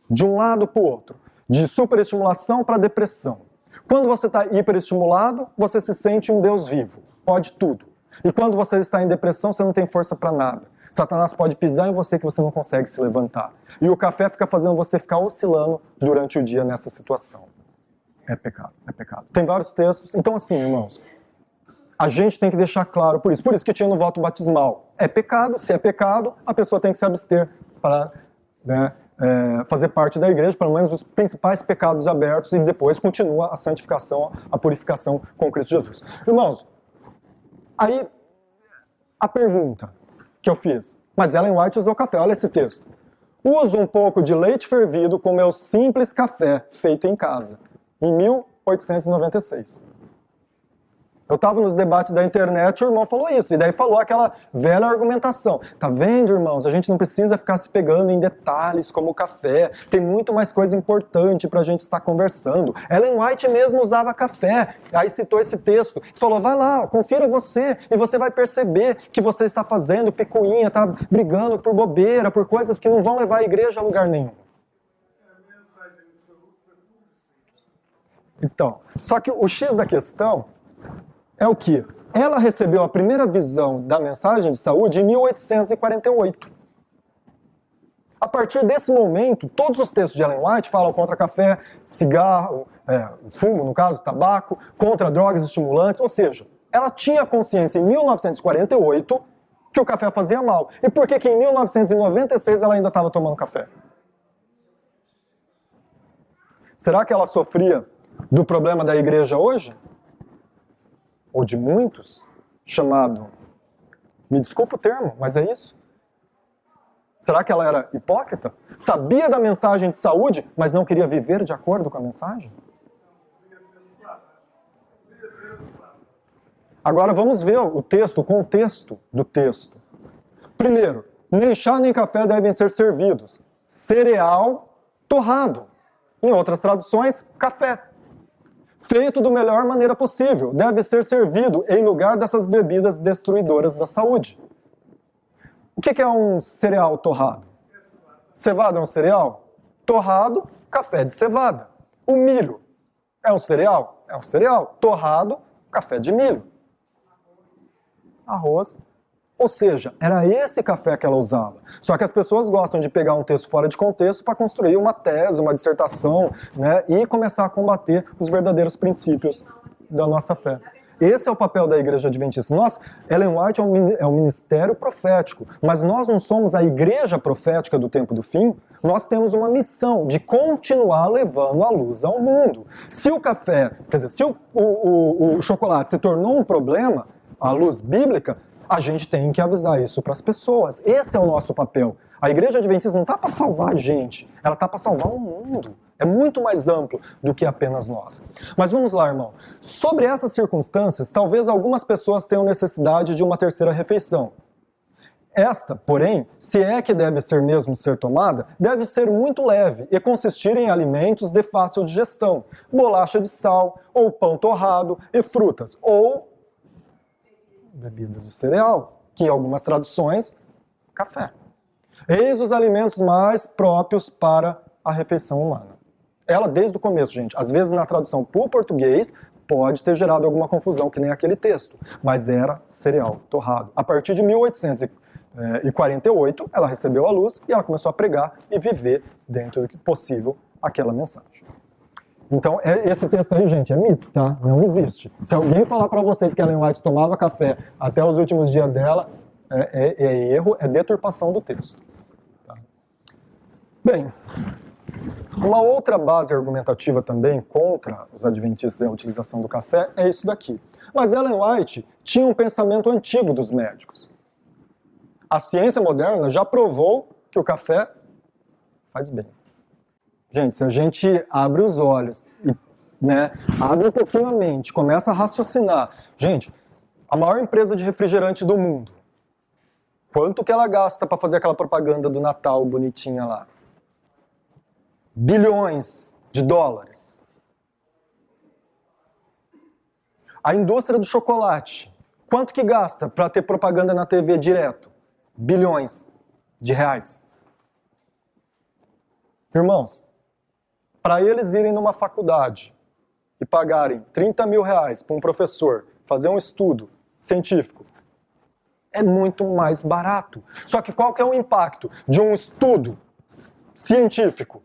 Speaker 1: de um lado para o outro, de superestimulação para depressão. Quando você está hiperestimulado, você se sente um Deus vivo, pode tudo. E quando você está em depressão, você não tem força para nada. Satanás pode pisar em você que você não consegue se levantar. E o café fica fazendo você ficar oscilando durante o dia nessa situação. É pecado, é pecado. Tem vários textos. Então assim, irmãos, a gente tem que deixar claro por isso. Por isso que tinha no voto batismal. É pecado, se é pecado, a pessoa tem que se abster para fazer parte da igreja, pelo menos os principais pecados abertos, e depois continua a santificação, a purificação com Cristo Jesus. Irmãos, aí a pergunta que eu fiz, mas Ellen White usou café, olha esse texto. Uso um pouco de leite fervido com meu simples café feito em casa, em 1896. Eu estava nos debates da internet e o irmão falou isso. E daí falou aquela velha argumentação. Tá vendo, irmãos? A gente não precisa ficar se pegando em detalhes como o café. Tem muito mais coisa importante para a gente estar conversando. Ellen White mesmo usava café. Aí citou esse texto. Falou, vai lá, confira você. E você vai perceber que você está fazendo picuinha, está brigando por bobeira, por coisas que não vão levar a igreja a lugar nenhum. Então, só que o X da questão é o que? Ela recebeu a primeira visão da mensagem de saúde em 1848. A partir desse momento, todos os textos de Ellen White falam contra café, cigarro, fumo, no caso, tabaco, contra drogas estimulantes, ou seja, ela tinha consciência em 1948 que o café fazia mal. E por que em 1996 ela ainda estava tomando café? Será que ela sofria do problema da igreja hoje? Ou de muitos, chamado, me desculpa o termo, mas é isso. Será que ela era hipócrita? Sabia da mensagem de saúde, mas não queria viver de acordo com a mensagem? Agora vamos ver o texto, o contexto do texto. Primeiro, nem chá nem café devem ser servidos. Cereal torrado. Em outras traduções, café. Feito da melhor maneira possível, deve ser servido em lugar dessas bebidas destruidoras da saúde. O que é um cereal torrado? Cevada é um cereal? Torrado, café de cevada. O milho é um cereal? É um cereal. Torrado, café de milho. Arroz. Ou seja, era esse café que ela usava. Só que as pessoas gostam de pegar um texto fora de contexto para construir uma tese, uma dissertação, né, e começar a combater os verdadeiros princípios da nossa fé. Esse é o papel da Igreja Adventista. Ellen White é um ministério profético, mas nós não somos a igreja profética do tempo do fim. Nós temos uma missão de continuar levando a luz ao mundo. Se o café, quer dizer, se o chocolate se tornou um problema, a luz bíblica, a gente tem que avisar isso para as pessoas. Esse é o nosso papel. A Igreja Adventista não está para salvar a gente, ela está para salvar o mundo. É muito mais amplo do que apenas nós. Mas vamos lá, irmão. Sobre essas circunstâncias, talvez algumas pessoas tenham necessidade de uma terceira refeição. Esta, porém, se é que deve ser mesmo ser tomada, deve ser muito leve e consistir em alimentos de fácil digestão, bolacha de sal, ou pão torrado e frutas, ou bebidas de cereal, que em algumas traduções, café. Eis os alimentos mais próprios para a refeição humana. Ela desde o começo, gente, às vezes na tradução para o português pode ter gerado alguma confusão, que nem aquele texto, mas era cereal torrado. A partir de 1848, ela recebeu a luz e ela começou a pregar e viver dentro do possível aquela mensagem. Então, esse texto aí, gente, é mito, tá? Não existe. Se alguém falar para vocês que Ellen White tomava café até os últimos dias dela, é erro, é deturpação do texto. Tá? Bem, uma outra base argumentativa também contra os adventistas e a utilização do café é isso daqui. Mas Ellen White tinha um pensamento antigo dos médicos. A ciência moderna já provou que o café faz bem. Gente, se a gente abre os olhos e abre um pouquinho a mente, começa a raciocinar. Gente, a maior empresa de refrigerante do mundo, quanto que ela gasta para fazer aquela propaganda do Natal bonitinha lá? Bilhões de dólares. A indústria do chocolate, quanto que gasta para ter propaganda na TV direto? Bilhões de reais. Irmãos, para eles irem numa faculdade e pagarem 30 mil reais para um professor fazer um estudo científico, é muito mais barato. Só que qual que é o impacto de um estudo científico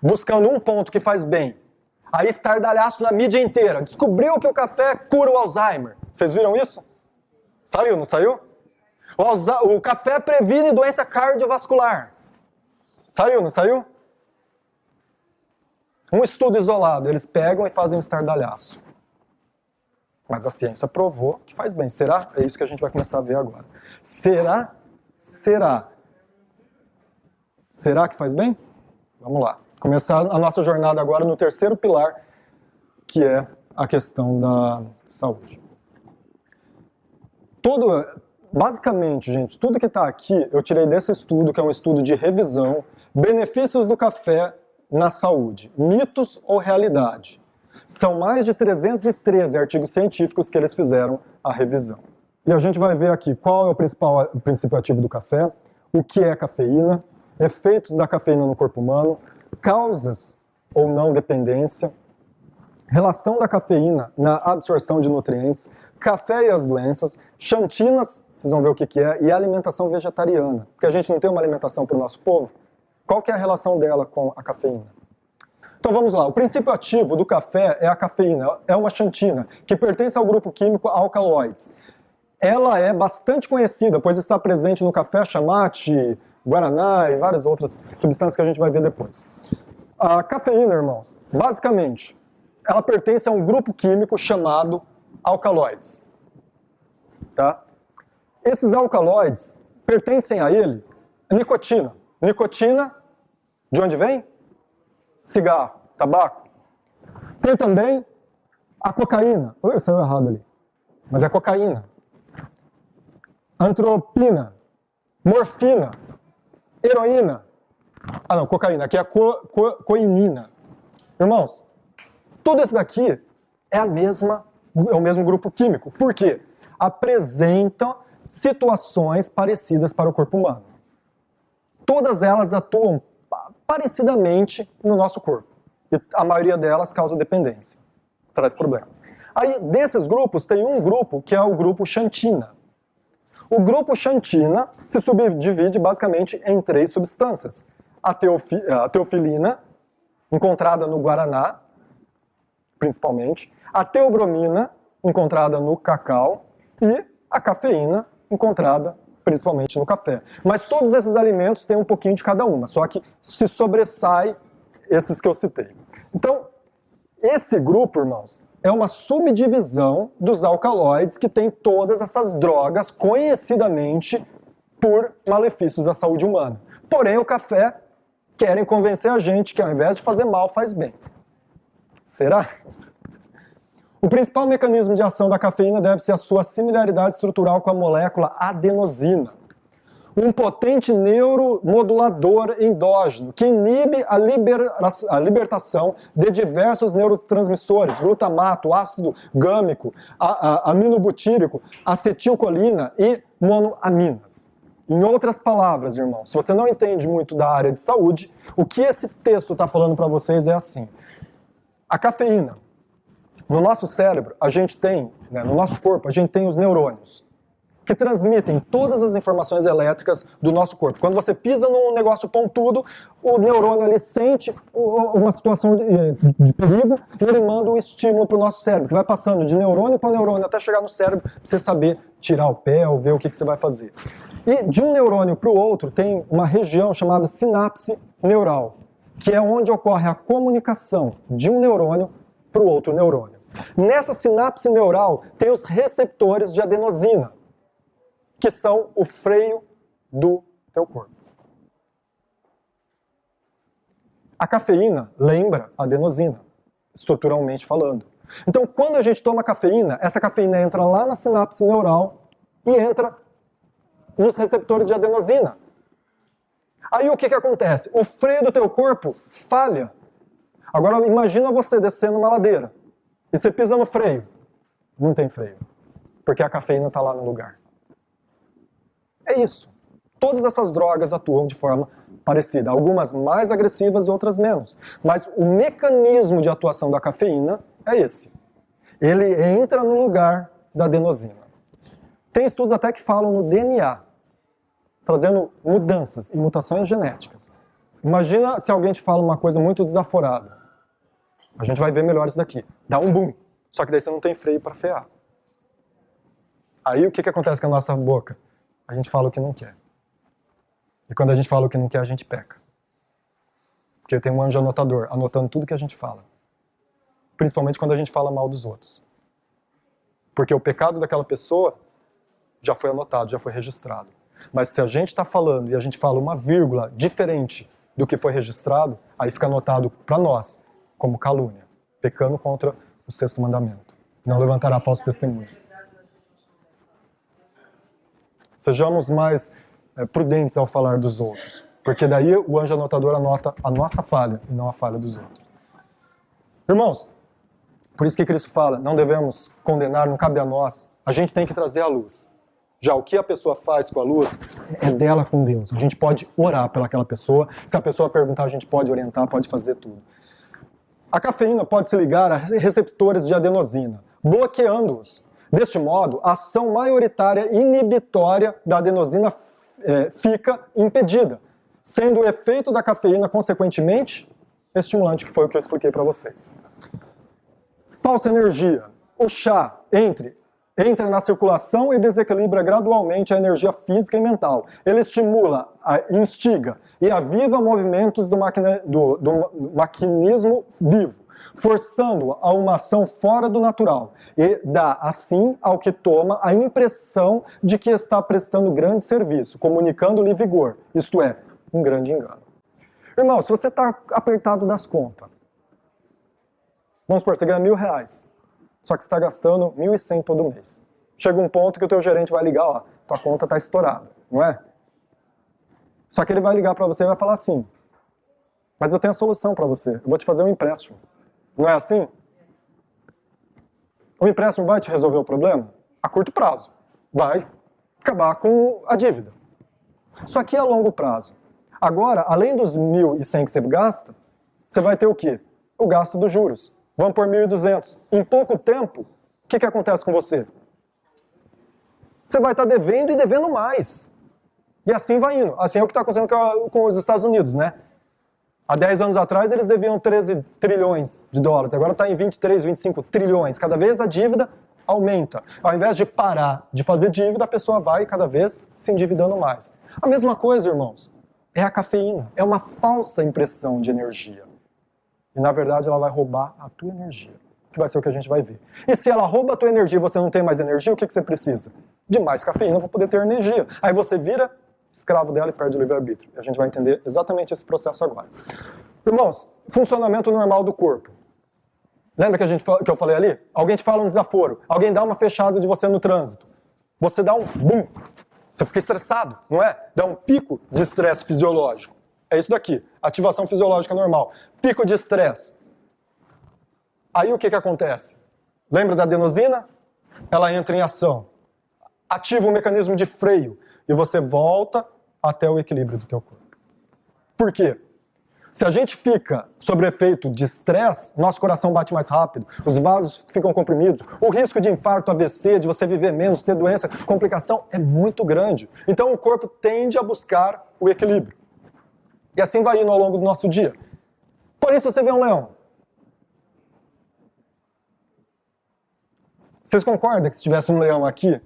Speaker 1: buscando um ponto que faz bem? Aí estardalhaço na mídia inteira. Descobriu que o café cura o Alzheimer. Vocês viram isso? Saiu, não saiu? O café previne doença cardiovascular. Saiu, não saiu? Um estudo isolado. Eles pegam e fazem um estardalhaço. Mas a ciência provou que faz bem. Será? É isso que a gente vai começar a ver agora. Será? Será? Será que faz bem? Vamos lá. Começar a nossa jornada agora no terceiro pilar, que é a questão da saúde. Basicamente, gente, tudo que está aqui eu tirei desse estudo, que é um estudo de revisão, benefícios do café na saúde, mitos ou realidade. São mais de 313 artigos científicos que eles fizeram a revisão. E a gente vai ver aqui qual é o princípio ativo do café, o que é cafeína, efeitos da cafeína no corpo humano, causas ou não dependência, relação da cafeína na absorção de nutrientes, café e as doenças, xantinas, vocês vão ver o que é, e alimentação vegetariana. Porque a gente não tem uma alimentação para o nosso povo. Qual que é a relação dela com a cafeína? Então vamos lá, o princípio ativo do café é a cafeína, é uma xantina, que pertence ao grupo químico alcaloides. Ela é bastante conhecida, pois está presente no café chamate, guaraná e várias outras substâncias que a gente vai ver depois. A cafeína, irmãos, basicamente, ela pertence a um grupo químico chamado alcaloides. Tá? Esses alcaloides pertencem a ele a nicotina. Nicotina, de onde vem? Cigarro, tabaco. Tem também a cocaína. Oi, saiu errado ali. Mas é cocaína. Antropina, morfina, heroína. Ah não, cocaína. Aqui é a coinina. Irmãos, tudo isso daqui é o mesmo grupo químico. Por quê? Apresentam situações parecidas para o corpo humano. Todas elas atuam parecidamente no nosso corpo. E a maioria delas causa dependência, traz problemas. Aí, desses grupos, tem um grupo que é o grupo xantina. O grupo xantina se subdivide basicamente em 3 substâncias. A teofilina, encontrada no guaraná, principalmente. A teobromina, encontrada no cacau. E a cafeína, encontrada principalmente no café. Mas todos esses alimentos têm um pouquinho de cada uma, só que se sobressai esses que eu citei. Então, esse grupo, irmãos, é uma subdivisão dos alcaloides que tem todas essas drogas conhecidamente por malefícios à saúde humana. Porém, o café querem convencer a gente que ao invés de fazer mal, faz bem. Será? O principal mecanismo de ação da cafeína deve ser a sua similaridade estrutural com a molécula adenosina, um potente neuromodulador endógeno que inibe a libertação de diversos neurotransmissores, glutamato, ácido gâmico, aminobutírico, acetilcolina e monoaminas. Em outras palavras, irmãos, se você não entende muito da área de saúde, o que esse texto está falando para vocês é assim: a cafeína. No nosso cérebro, a gente tem, no nosso corpo, a gente tem os neurônios, que transmitem todas as informações elétricas do nosso corpo. Quando você pisa num negócio pontudo, o neurônio ali sente uma situação de perigo e ele manda um estímulo para o nosso cérebro, que vai passando de neurônio para neurônio até chegar no cérebro, para você saber tirar o pé ou ver o que você vai fazer. E de um neurônio para o outro tem uma região chamada sinapse neural, que é onde ocorre a comunicação de um neurônio para o outro neurônio. Nessa sinapse neural tem os receptores de adenosina, que são o freio do teu corpo. A cafeína lembra a adenosina, estruturalmente falando. Então, quando a gente toma cafeína, essa cafeína entra lá na sinapse neural e entra nos receptores de adenosina. Aí o que acontece? O freio do teu corpo falha. Agora imagina você descendo uma ladeira e você pisa no freio. Não tem freio, porque a cafeína está lá no lugar. É isso. Todas essas drogas atuam de forma parecida. Algumas mais agressivas e outras menos. Mas o mecanismo de atuação da cafeína é esse. Ele entra no lugar da adenosina. Tem estudos até que falam no DNA, trazendo mudanças e mutações genéticas. Imagina se alguém te fala uma coisa muito desaforada. A gente vai ver melhor isso daqui. Dá um boom. Só que daí você não tem freio para frear. Aí o que acontece com a nossa boca? A gente fala o que não quer. E quando a gente fala o que não quer, a gente peca. Porque tem um anjo anotador, anotando tudo que a gente fala. Principalmente quando a gente fala mal dos outros. Porque o pecado daquela pessoa já foi anotado, já foi registrado. Mas se a gente está falando e a gente fala uma vírgula diferente do que foi registrado, aí fica anotado para nós como calúnia, pecando contra o sexto mandamento. Não levantará falso testemunho. Sejamos mais prudentes ao falar dos outros, porque daí o anjo anotador anota a nossa falha e não a falha dos outros. Irmãos, por isso que Cristo fala, não devemos condenar, não cabe a nós, a gente tem que trazer a luz. Já o que a pessoa faz com a luz é dela com Deus. A gente pode orar pelaquela pessoa, se a pessoa perguntar, a gente pode orientar, pode fazer tudo. A cafeína pode se ligar a receptores de adenosina, bloqueando-os. Deste modo, a ação maioritária inibitória da adenosina fica impedida, sendo o efeito da cafeína, consequentemente, estimulante, que foi o que eu expliquei para vocês. Falsa energia. O chá entra na circulação e desequilibra gradualmente a energia física e mental. Ele estimula, instiga e aviva movimentos do maquinismo vivo, forçando-o a uma ação fora do natural e dá, assim, ao que toma a impressão de que está prestando grande serviço, comunicando-lhe vigor, isto é, um grande engano. Irmão, se você está apertado das contas, vamos supor, você ganha R$1.000, só que você está gastando 1.100 todo mês. Chega um ponto que o teu gerente vai ligar, ó, tua conta está estourada, não é? Só que ele vai ligar para você e vai falar assim, mas eu tenho a solução para você, eu vou te fazer um empréstimo. Não é assim? O empréstimo vai te resolver o problema? A curto prazo. Vai acabar com a dívida. Só que a longo prazo. Agora, além dos 1.100 que você gasta, você vai ter o quê? O gasto dos juros. Vamos por 1.200. Em pouco tempo, o que acontece com você? Você vai estar devendo e devendo mais. E assim vai indo. Assim é o que está acontecendo com os Estados Unidos, né? Há 10 anos atrás eles deviam 13 trilhões de dólares, agora está em 23, 25 trilhões. Cada vez a dívida aumenta. Ao invés de parar de fazer dívida, a pessoa vai cada vez se endividando mais. A mesma coisa, irmãos, é a cafeína. É uma falsa impressão de energia. E na verdade ela vai roubar a tua energia, que vai ser o que a gente vai ver. E se ela rouba a tua energia e você não tem mais energia, o que você precisa? De mais cafeína para poder ter energia. Aí você vira escravo dela e perde o livre-arbítrio. E a gente vai entender exatamente esse processo agora. Irmãos, funcionamento normal do corpo. Lembra que eu falei ali? Alguém te fala um desaforo, alguém dá uma fechada de você no trânsito. Você dá um boom. Você fica estressado, não é? Dá um pico de estresse fisiológico. É isso daqui, ativação fisiológica normal. Pico de estresse. Aí o que acontece? Lembra da adenosina? Ela entra em ação. Ativa um mecanismo de freio. E você volta até o equilíbrio do teu corpo. Por quê? Se a gente fica sob efeito de estresse, nosso coração bate mais rápido, os vasos ficam comprimidos, o risco de infarto, AVC, de você viver menos, ter doença, complicação é muito grande. Então o corpo tende a buscar o equilíbrio. E assim vai indo ao longo do nosso dia. Por isso você vê um leão. Vocês concordam que se tivesse um leão aqui,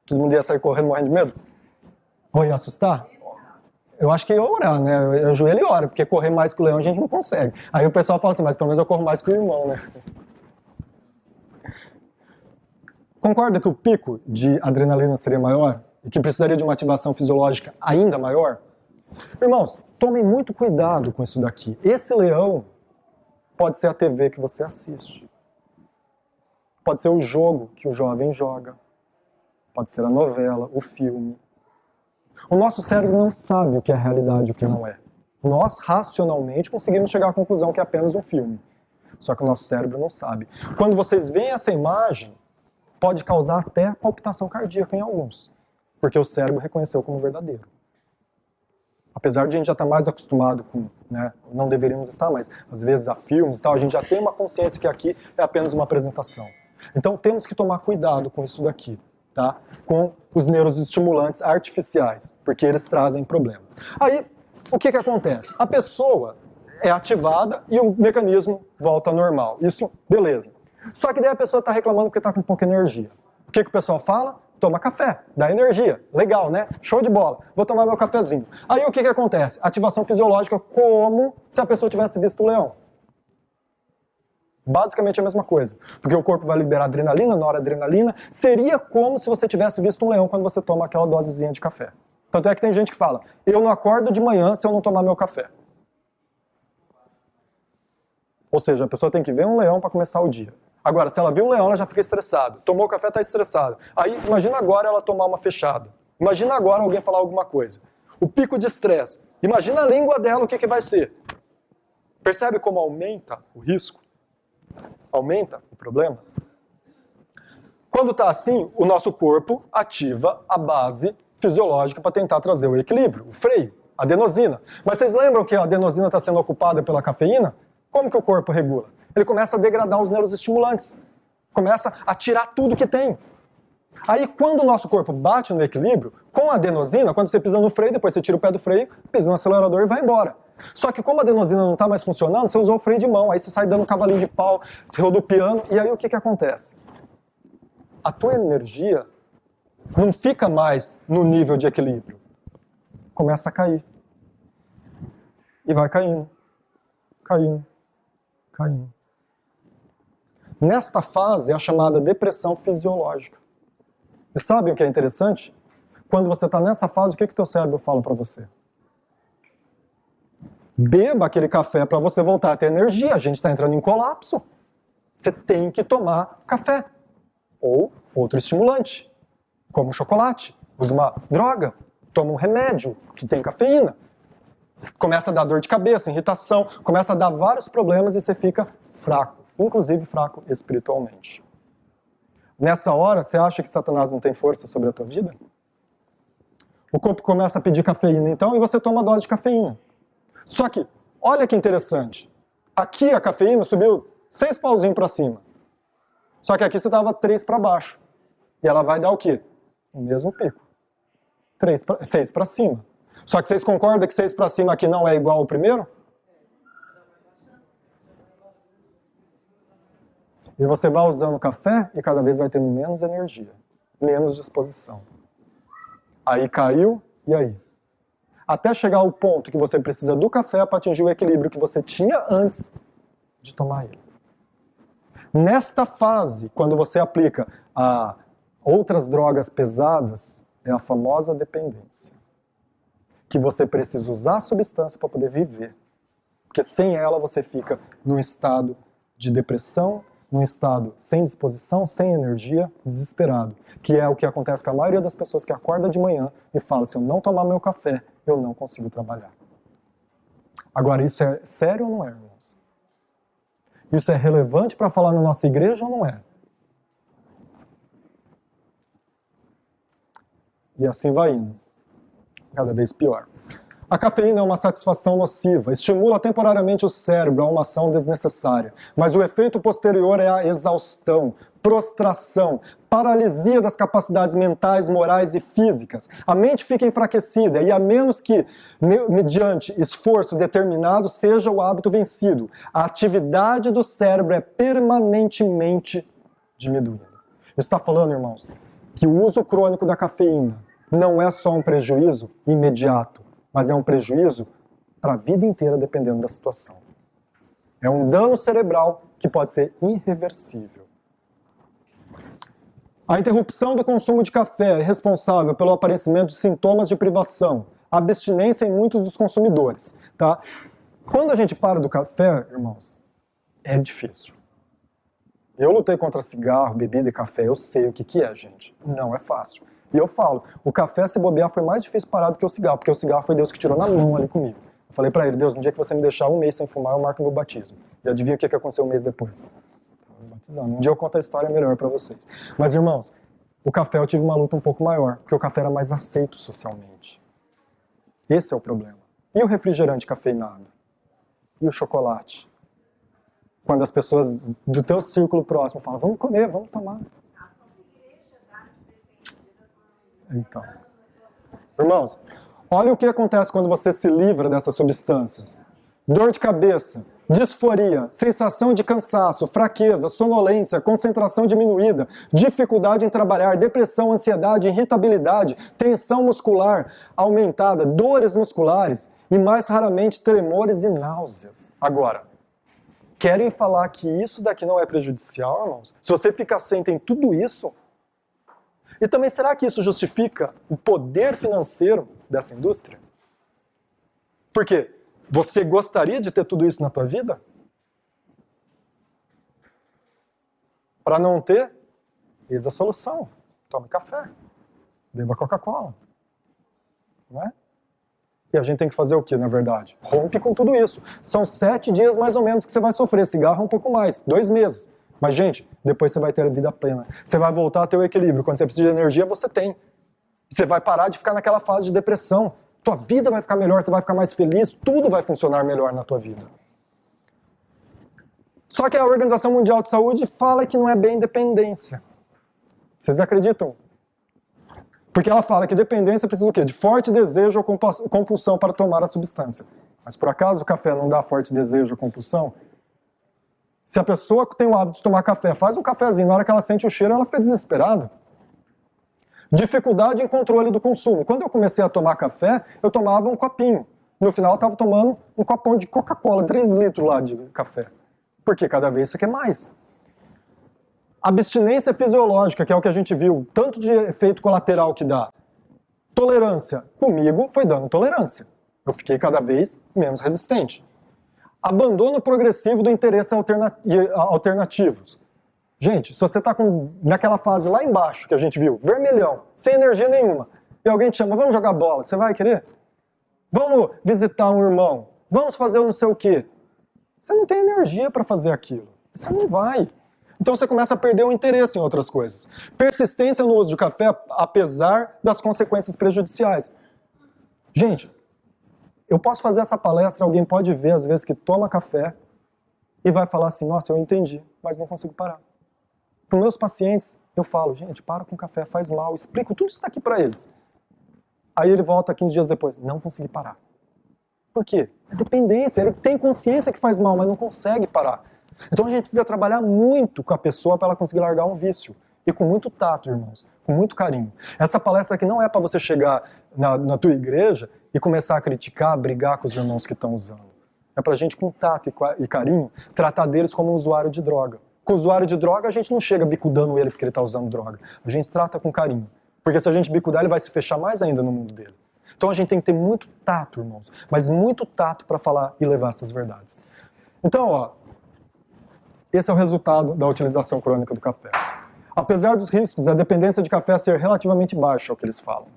Speaker 1: todo mundo ia sair correndo morrendo de medo? Ou ia assustar? Eu acho que ia orar, né? Eu ajoelho e oro, porque correr mais que o leão a gente não consegue. Aí o pessoal fala assim, mas pelo menos eu corro mais que o irmão, né? Concorda que o pico de adrenalina seria maior? E que precisaria de uma ativação fisiológica ainda maior? Irmãos, tomem muito cuidado com isso daqui. Esse leão pode ser a TV que você assiste. Pode ser o jogo que o jovem joga. Pode ser a novela, o filme. O nosso cérebro não sabe o que é realidade e o que não é. Nós, racionalmente, conseguimos chegar à conclusão que é apenas um filme. Só que o nosso cérebro não sabe. Quando vocês veem essa imagem, pode causar até palpitação cardíaca em alguns. Porque o cérebro reconheceu como verdadeiro. Apesar de a gente já estar mais acostumado com, né, não deveríamos estar, mas às vezes a filmes e tal, a gente já tem uma consciência que aqui é apenas uma apresentação. Então temos que tomar cuidado com isso daqui, tá? Com os neuroestimulantes artificiais, porque eles trazem problema. Aí, o que acontece? A pessoa é ativada e o mecanismo volta ao normal. Isso, beleza. Só que daí a pessoa está reclamando porque está com pouca energia. O que o pessoal fala? Toma café, dá energia. Legal, né? Show de bola. Vou tomar meu cafezinho. Aí o que acontece? Ativação fisiológica como se a pessoa tivesse visto o leão. Basicamente a mesma coisa. Porque o corpo vai liberar adrenalina, noradrenalina. Seria como se você tivesse visto um leão quando você toma aquela dosezinha de café. Tanto é que tem gente que fala, eu não acordo de manhã se eu não tomar meu café. Ou seja, a pessoa tem que ver um leão para começar o dia. Agora, se ela viu um leão, ela já fica estressada. Tomou café, está estressada. Aí, imagina agora ela tomar uma fechada. Imagina agora alguém falar alguma coisa. O pico de estresse. Imagina a língua dela, o que vai ser. Percebe como aumenta o risco? Aumenta o problema? Quando está assim, o nosso corpo ativa a base fisiológica para tentar trazer o equilíbrio, o freio, a adenosina. Mas vocês lembram que a adenosina está sendo ocupada pela cafeína? Como que o corpo regula? Ele começa a degradar os neuroestimulantes. Começa a tirar tudo que tem. Aí, quando o nosso corpo bate no equilíbrio, com a adenosina, quando você pisa no freio, depois você tira o pé do freio, pisa no acelerador e vai embora. Só que como a adenosina não está mais funcionando, você usou o freio de mão, aí você sai dando cavalinho de pau, se rodopiando, e aí o que acontece? A tua energia não fica mais no nível de equilíbrio. Começa a cair. E vai caindo. Caindo. Caindo. Nesta fase é a chamada depressão fisiológica. E sabem o que é interessante? Quando você está nessa fase, o que o teu cérebro fala para você? Beba aquele café para você voltar a ter energia. A gente está entrando em colapso. Você tem que tomar café. Ou outro estimulante, como chocolate. Usa uma droga. Toma um remédio que tem cafeína. Começa a dar dor de cabeça, irritação. Começa a dar vários problemas e você fica fraco. Inclusive fraco espiritualmente. Nessa hora, você acha que Satanás não tem força sobre a tua vida? O corpo começa a pedir cafeína, então, e você toma a dose de cafeína. Só que, olha que interessante. Aqui a cafeína subiu 6 pauzinhos para cima. Só que aqui você dava 3 para baixo. E ela vai dar o quê? O mesmo pico. 6 para cima. Só que vocês concordam que 6 para cima aqui não é igual ao primeiro? E você vai usando o café e cada vez vai tendo menos energia, menos disposição. Aí caiu, e aí? Até chegar ao ponto que você precisa do café para atingir o equilíbrio que você tinha antes de tomar ele. Nesta fase, quando você aplica a outras drogas pesadas, é a famosa dependência. Que você precisa usar a substância para poder viver. Porque sem ela você fica num estado de depressão, num estado sem disposição, sem energia, desesperado. Que é o que acontece com a maioria das pessoas que acorda de manhã e fala, se eu não tomar meu café, eu não consigo trabalhar. Agora, isso é sério ou não é, irmãos? Isso é relevante para falar na nossa igreja ou não é? E assim vai indo. Cada vez pior. A cafeína é uma satisfação nociva, estimula temporariamente o cérebro a uma ação desnecessária, mas o efeito posterior é a exaustão, prostração, paralisia das capacidades mentais, morais e físicas. A mente fica enfraquecida e a menos que, mediante esforço determinado, seja o hábito vencido, a atividade do cérebro é permanentemente diminuída. Está falando, irmãos, que o uso crônico da cafeína não é só um prejuízo imediato, mas é um prejuízo para a vida inteira, dependendo da situação. É um dano cerebral que pode ser irreversível. A interrupção do consumo de café é responsável pelo aparecimento de sintomas de privação, abstinência em muitos dos consumidores. Tá? Quando a gente para do café, irmãos, é difícil. Eu lutei contra cigarro, bebida e café, eu sei o que é, gente. Não é fácil. E eu falo, o café, se bobear, foi mais difícil parar do que o cigarro, porque o cigarro foi Deus que tirou na mão ali comigo. Eu falei pra ele, Deus, no dia que você me deixar um mês sem fumar, eu marco meu batismo. E adivinha o que aconteceu um mês depois? Estava batizando. Um dia eu conto a história melhor pra vocês. Mas, irmãos, o café eu tive uma luta um pouco maior, porque o café era mais aceito socialmente. Esse é o problema. E o refrigerante cafeinado? E o chocolate? Quando as pessoas do teu círculo próximo falam, vamos comer, vamos tomar. Então, irmãos, olha o que acontece quando você se livra dessas substâncias. Dor de cabeça, disforia, sensação de cansaço, fraqueza, sonolência, concentração diminuída, dificuldade em trabalhar, depressão, ansiedade, irritabilidade, tensão muscular aumentada, dores musculares e, mais raramente, tremores e náuseas. Agora, querem falar que isso daqui não é prejudicial, irmãos? Se você ficar sem, tem tudo isso? E também, será que isso justifica o poder financeiro dessa indústria? Por quê? Você gostaria de ter tudo isso na tua vida? Para não ter, eis a solução. Tome café. Beba Coca-Cola. Não é? E a gente tem que fazer o quê, na verdade? Rompe com tudo isso. São 7 dias mais ou menos que você vai sofrer. Cigarro um pouco mais, 2 meses. Mas, gente, depois você vai ter a vida plena. Você vai voltar a ter o equilíbrio. Quando você precisa de energia, você tem. Você vai parar de ficar naquela fase de depressão. Tua vida vai ficar melhor, você vai ficar mais feliz, tudo vai funcionar melhor na tua vida. Só que a Organização Mundial de Saúde fala que não é bem dependência. Vocês acreditam? Porque ela fala que dependência precisa do quê? De forte desejo ou compulsão para tomar a substância. Mas por acaso o café não dá forte desejo ou compulsão? Se a pessoa tem o hábito de tomar café, faz um cafezinho, na hora que ela sente o cheiro, ela fica desesperada. Dificuldade em controle do consumo. Quando eu comecei a tomar café, eu tomava um copinho. No final eu estava tomando um copão de Coca-Cola, 3 litros lá de café. Porque cada vez você quer mais. Abstinência fisiológica, que é o que a gente viu, tanto de efeito colateral que dá. Tolerância. Comigo foi dando tolerância. Eu fiquei cada vez menos resistente. Abandono progressivo do interesse alternativos. Gente, se você está naquela fase lá embaixo que a gente viu, vermelhão, sem energia nenhuma, e alguém te chama, vamos jogar bola, você vai querer? Vamos visitar um irmão, vamos fazer não sei o quê. Você não tem energia para fazer aquilo, você não vai. Então você começa a perder o interesse em outras coisas. Persistência no uso de café, apesar das consequências prejudiciais. Gente, eu posso fazer essa palestra, alguém pode ver às vezes que toma café e vai falar assim, nossa, eu entendi, mas não consigo parar. Para os meus pacientes, eu falo, gente, para com café, faz mal, explico tudo isso daqui para eles. Aí ele volta 15 dias depois, não consegui parar. Por quê? É dependência, ele tem consciência que faz mal, mas não consegue parar. Então a gente precisa trabalhar muito com a pessoa para ela conseguir largar um vício. E com muito tato, irmãos, com muito carinho. Essa palestra aqui não é para você chegar na tua igreja e começar a criticar, brigar com os irmãos que estão usando. É para a gente, com tato e carinho, tratar deles como um usuário de droga. Com o usuário de droga, a gente não chega bicudando ele porque ele está usando droga. A gente trata com carinho. Porque se a gente bicudar, ele vai se fechar mais ainda no mundo dele. Então a gente tem que ter muito tato, irmãos. Mas muito tato para falar e levar essas verdades. Então, ó, esse é o resultado da utilização crônica do café. Apesar dos riscos, a dependência de café ser relativamente baixa, é o que eles falam.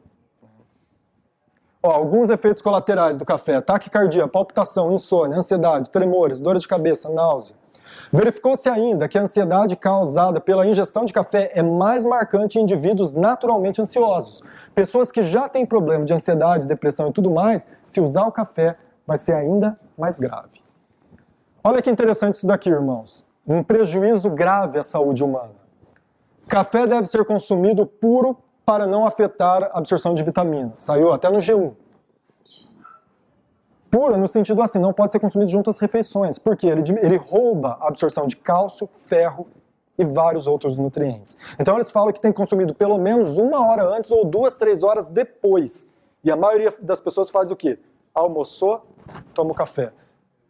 Speaker 1: Ó, alguns efeitos colaterais do café: taquicardia, palpitação, insônia, ansiedade, tremores, dores de cabeça, náusea. Verificou-se ainda que a ansiedade causada pela ingestão de café é mais marcante em indivíduos naturalmente ansiosos. Pessoas que já têm problema de ansiedade, depressão e tudo mais, se usar o café, vai ser ainda mais grave. Olha que interessante isso daqui, irmãos. Um prejuízo grave à saúde humana. Café deve ser consumido puro para não afetar a absorção de vitaminas. Saiu até no G1. Puro no sentido assim, não pode ser consumido junto às refeições. Porque ele rouba a absorção de cálcio, ferro e vários outros nutrientes. Então eles falam que tem consumido pelo menos 1 hora antes ou 2, 3 horas depois. E a maioria das pessoas faz o quê? Almoçou, toma o café.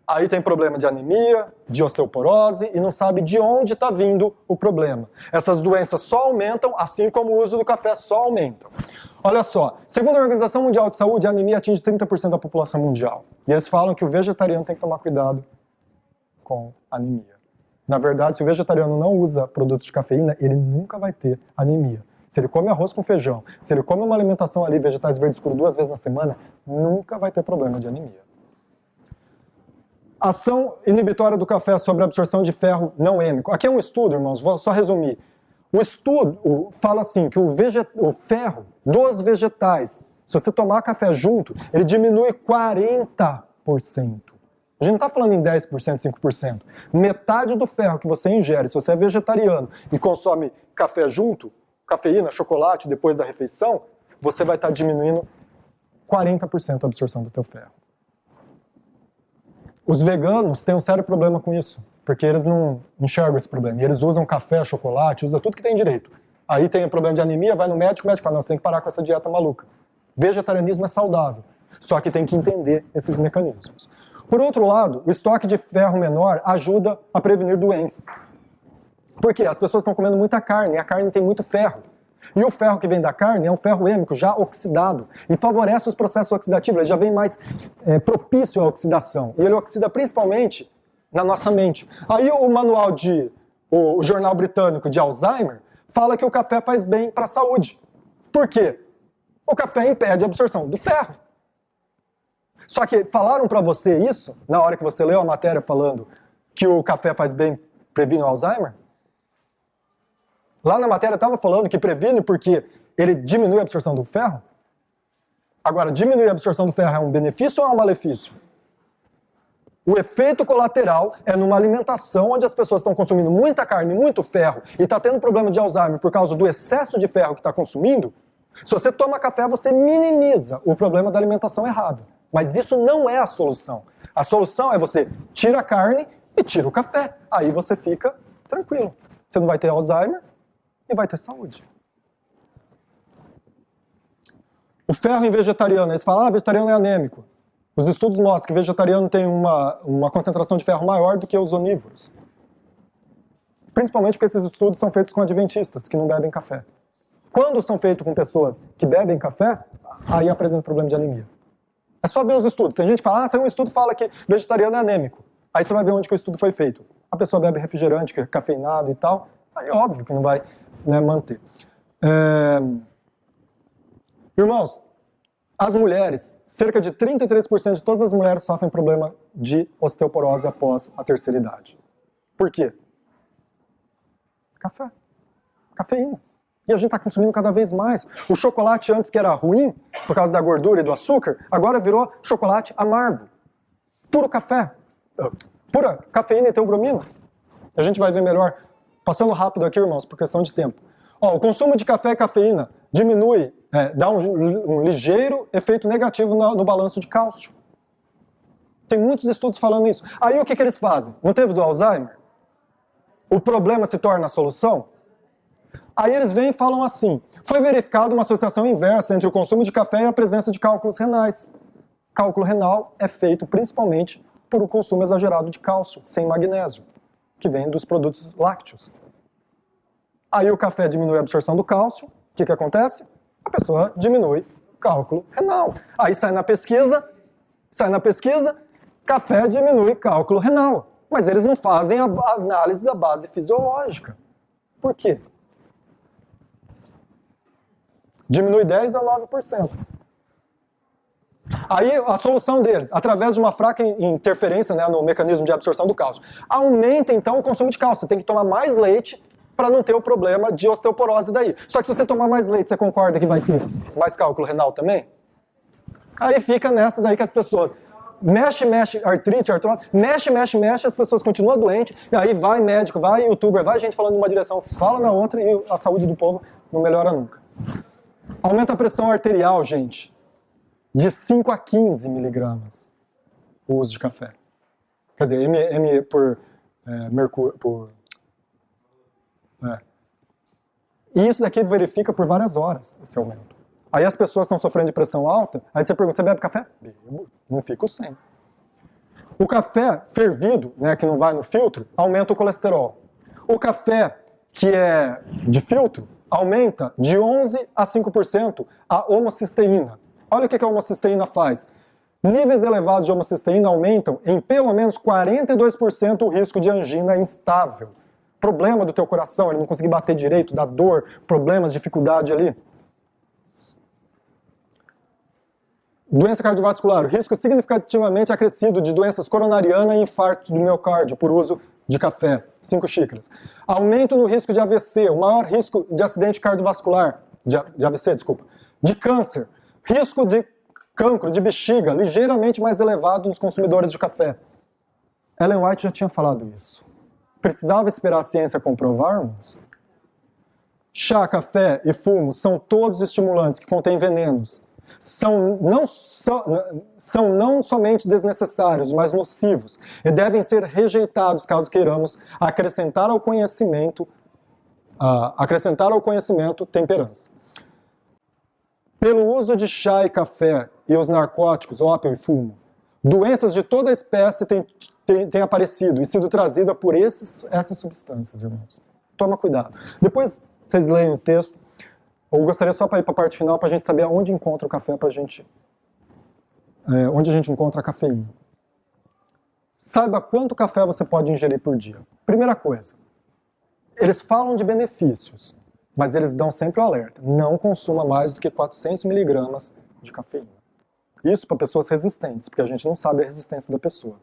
Speaker 1: Aí tem problema de anemia, de osteoporose e não sabe de onde está vindo o problema. Essas doenças só aumentam, assim como o uso do café só aumenta. Olha só, segundo a Organização Mundial de Saúde, a anemia atinge 30% da população mundial. E eles falam que o vegetariano tem que tomar cuidado com anemia. Na verdade, se o vegetariano não usa produtos de cafeína, ele nunca vai ter anemia. Se ele come arroz com feijão, se ele come uma alimentação ali, vegetais verdes escuros 2 vezes na semana, nunca vai ter problema de anemia. Ação inibitória do café sobre a absorção de ferro não êmico. Aqui é um estudo, irmãos, vou só resumir. O estudo fala assim, que o ferro dos vegetais Se você tomar café junto, ele diminui 40%. A gente não está falando em 10%, 5%. Metade do ferro que você ingere, se você é vegetariano e consome café junto, cafeína, chocolate depois da refeição, você vai estar diminuindo 40% a absorção do teu ferro. Os veganos têm um sério problema com isso, porque eles não enxergam esse problema. E eles usam café, chocolate, usam tudo que tem direito. Aí tem o problema de anemia, vai no médico, o médico fala, não, você tem que parar com essa dieta maluca. Vegetarianismo é saudável, só que tem que entender esses mecanismos. Por outro lado, o estoque de ferro menor ajuda a prevenir doenças. Por quê? As pessoas estão comendo muita carne, e a carne tem muito ferro. E o ferro que vem da carne é um ferro êmico, já oxidado, e favorece os processos oxidativos, ele já vem mais propício à oxidação. E ele oxida principalmente na nossa mente. Aí o manual o jornal britânico de Alzheimer fala que o café faz bem para a saúde. Por quê? O café impede a absorção do ferro. Só que falaram para você isso, na hora que você leu a matéria falando que o café faz bem, previne o Alzheimer? Lá na matéria estava falando que previne porque ele diminui a absorção do ferro? Agora, diminuir a absorção do ferro é um benefício ou é um malefício? O efeito colateral é numa alimentação onde as pessoas estão consumindo muita carne, muito ferro, e está tendo problema de Alzheimer por causa do excesso de ferro que está consumindo. Se você toma café, você minimiza o problema da alimentação errada. Mas isso não é a solução. A solução é você tira a carne e tira o café. Aí você fica tranquilo. Você não vai ter Alzheimer e vai ter saúde. O ferro em vegetariano, eles falam, vegetariano é anêmico. Os estudos mostram que vegetariano tem uma concentração de ferro maior do que os onívoros. Principalmente porque esses estudos são feitos com adventistas, que não bebem café. Quando são feitos com pessoas que bebem café, aí apresenta problema de anemia. É só ver os estudos. Tem gente que fala, saiu um estudo que fala que vegetariano é anêmico. Aí você vai ver onde que o estudo foi feito. A pessoa bebe refrigerante, que é cafeinado e tal, aí é óbvio que não vai manter. Irmãos, as mulheres, cerca de 33% de todas as mulheres sofrem problema de osteoporose após a terceira idade. Por quê? Café. Cafeína. E a gente está consumindo cada vez mais. O chocolate antes que era ruim, por causa da gordura e do açúcar, agora virou chocolate amargo. Puro café. Pura cafeína e teobromina. A gente vai ver melhor. Passando rápido aqui, irmãos, por questão de tempo. O consumo de café e cafeína diminui, dá um ligeiro efeito negativo no balanço de cálcio. Tem muitos estudos falando isso. Aí o que eles fazem? Não teve do Alzheimer? O problema se torna a solução? Aí eles vêm e falam assim, foi verificada uma associação inversa entre o consumo de café e a presença de cálculos renais. Cálculo renal é feito principalmente por um consumo exagerado de cálcio, sem magnésio, que vem dos produtos lácteos. Aí o café diminui a absorção do cálcio, o que acontece? A pessoa diminui o cálculo renal. Aí sai na pesquisa, café diminui cálculo renal. Mas eles não fazem a análise da base fisiológica. Por quê? Diminui 10% a 9%. Aí a solução deles, através de uma fraca interferência no mecanismo de absorção do cálcio, aumenta então o consumo de cálcio. Você tem que tomar mais leite para não ter o problema de osteoporose daí. Só que se você tomar mais leite, você concorda que vai ter mais cálculo renal também? Aí fica nessa daí que as pessoas mexe, artrite, artrose, mexe, as pessoas continuam doentes, e aí vai médico, vai youtuber, vai gente falando numa direção, fala na outra e a saúde do povo não melhora nunca. Aumenta a pressão arterial, gente, de 5 a 15 miligramas o uso de café. Quer dizer, M por mercúrio. E isso daqui verifica por várias horas, esse aumento. Aí as pessoas estão sofrendo de pressão alta, aí você pergunta, você bebe café? Bebo, não fico sem. O café fervido, que não vai no filtro, aumenta o colesterol. O café que é de filtro, aumenta de 11% a 5% a homocisteína. Olha o que a homocisteína faz. Níveis elevados de homocisteína aumentam em pelo menos 42% o risco de angina instável. Problema do teu coração, ele não conseguir bater direito, dá dor, problemas, dificuldade ali. Doença cardiovascular, o risco significativamente acrescido de doenças coronarianas e infartos do miocárdio por uso de café, 5 xícaras. Aumento no risco de AVC, o maior risco de acidente cardiovascular, de AVC, desculpa, de câncer, Risco de cancro de bexiga ligeiramente mais elevado nos consumidores de café. Ellen White já tinha falado isso. Precisava esperar a ciência comprovarmos? Chá, café e fumo são todos estimulantes que contêm venenos. São não somente desnecessários, mas nocivos, e devem ser rejeitados caso queiramos acrescentar ao conhecimento temperança. Pelo uso de chá e café e os narcóticos, ópio e fumo, doenças de toda espécie têm aparecido e sido trazidas por essas substâncias, irmãos. Toma cuidado. Depois vocês leem o texto. Eu gostaria só para ir para a parte final, para a gente saber onde encontra o café, onde a gente encontra a cafeína. Saiba quanto café você pode ingerir por dia. Primeira coisa, eles falam de benefícios, mas eles dão sempre o alerta. Não consuma mais do que 400 miligramas de cafeína. Isso para pessoas resistentes, porque a gente não sabe a resistência da pessoa.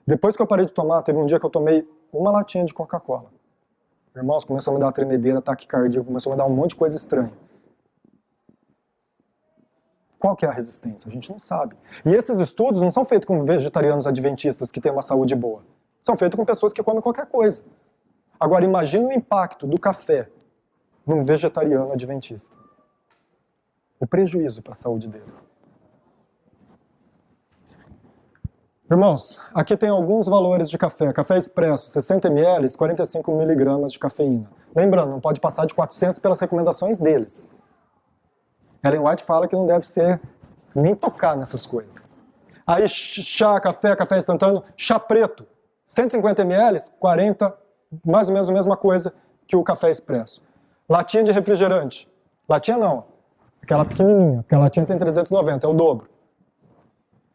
Speaker 1: Depois que eu parei de tomar, teve um dia que eu tomei uma latinha de Coca-Cola. Irmãos, começou a me dar tremedeira, ataque cardíaco, começou a me dar um monte de coisa estranha. Qual que é a resistência? A gente não sabe. E esses estudos não são feitos com vegetarianos adventistas que têm uma saúde boa. São feitos com pessoas que comem qualquer coisa. Agora, imagine o impacto do café num vegetariano adventista. O prejuízo para a saúde dele. Irmãos, aqui tem alguns valores de café. Café expresso, 60 ml, 45 mg de cafeína. Lembrando, não pode passar de 400 pelas recomendações deles. Ellen White fala que não deve ser nem tocar nessas coisas. Aí chá, café instantâneo, chá preto, 150 ml, 40, mais ou menos a mesma coisa que o café expresso. Latinha de refrigerante. Latinha não, aquela pequenininha, porque a latinha tem 390, é o dobro.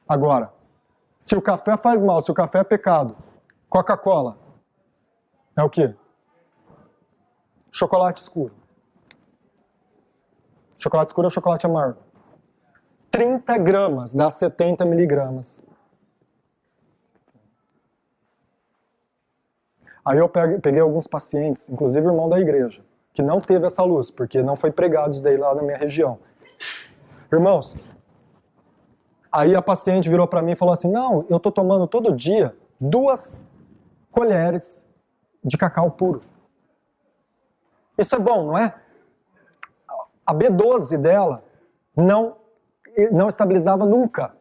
Speaker 1: Agora, se o café faz mal, se o café é pecado, Coca-Cola é o quê? Chocolate escuro. Chocolate escuro é chocolate amargo. 30 gramas dá 70 miligramas. Aí eu peguei alguns pacientes, inclusive o irmão da igreja, que não teve essa luz, porque não foi pregado isso daí lá na minha região. Irmãos, aí a paciente virou para mim e falou assim, não, eu estou tomando todo dia 2 colheres de cacau puro. Isso é bom, não é? A B12 dela não estabilizava nunca.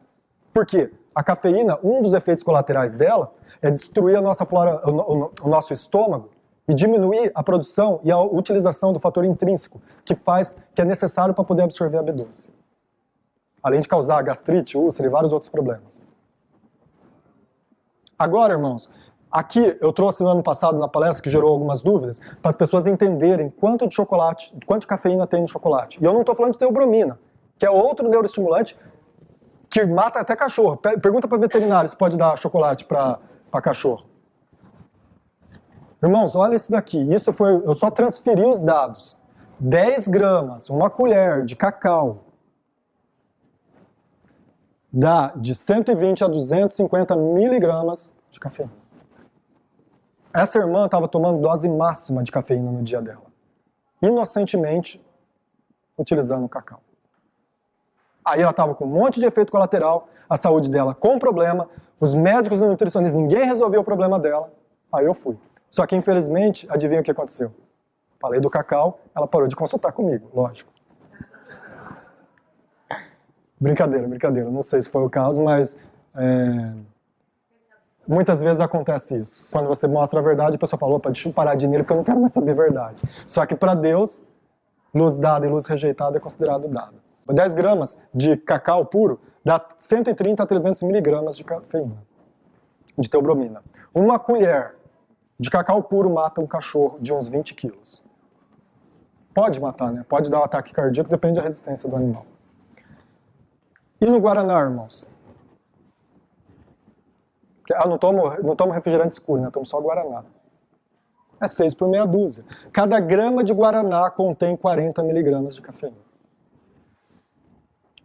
Speaker 1: Por quê? A cafeína, um dos efeitos colaterais dela é destruir a nossa flora, o nosso estômago e diminuir a produção e a utilização do fator intrínseco que é necessário para poder absorver a B12. Além de causar gastrite, úlcera e vários outros problemas. Agora, irmãos, aqui eu trouxe no ano passado na palestra que gerou algumas dúvidas para as pessoas entenderem quanto de cafeína tem no chocolate. E eu não estou falando de teobromina, que é outro neuroestimulante que mata até cachorro. Pergunta para veterinário se pode dar chocolate para cachorro. Irmãos, olha isso daqui. Eu só transferi os dados. 10 gramas, uma colher de cacau, dá de 120 a 250 miligramas de cafeína. Essa irmã estava tomando dose máxima de cafeína no dia dela. Inocentemente, utilizando o cacau. Aí ela estava com um monte de efeito colateral, a saúde dela com problema, os médicos e nutricionistas, ninguém resolveu o problema dela. Aí eu fui. Só que, infelizmente, adivinha o que aconteceu? Falei do cacau, ela parou de consultar comigo, lógico. Brincadeira. Não sei se foi o caso, mas muitas vezes acontece isso. Quando você mostra a verdade, a pessoa fala, opa, deixa eu parar de ir nele porque eu não quero mais saber a verdade. Só que para Deus, luz dada e luz rejeitada é considerado dado. 10 gramas de cacau puro dá 130 a 300 miligramas de cafeína, de teobromina. Uma colher de cacau puro mata um cachorro de uns 20 quilos. Pode matar, né? Pode dar um ataque cardíaco, depende da resistência do animal. E no Guaraná, irmãos? Não tomo refrigerante escuro, né? Tomo só Guaraná. É 6 por meia dúzia. Cada grama de Guaraná contém 40 miligramas de cafeína.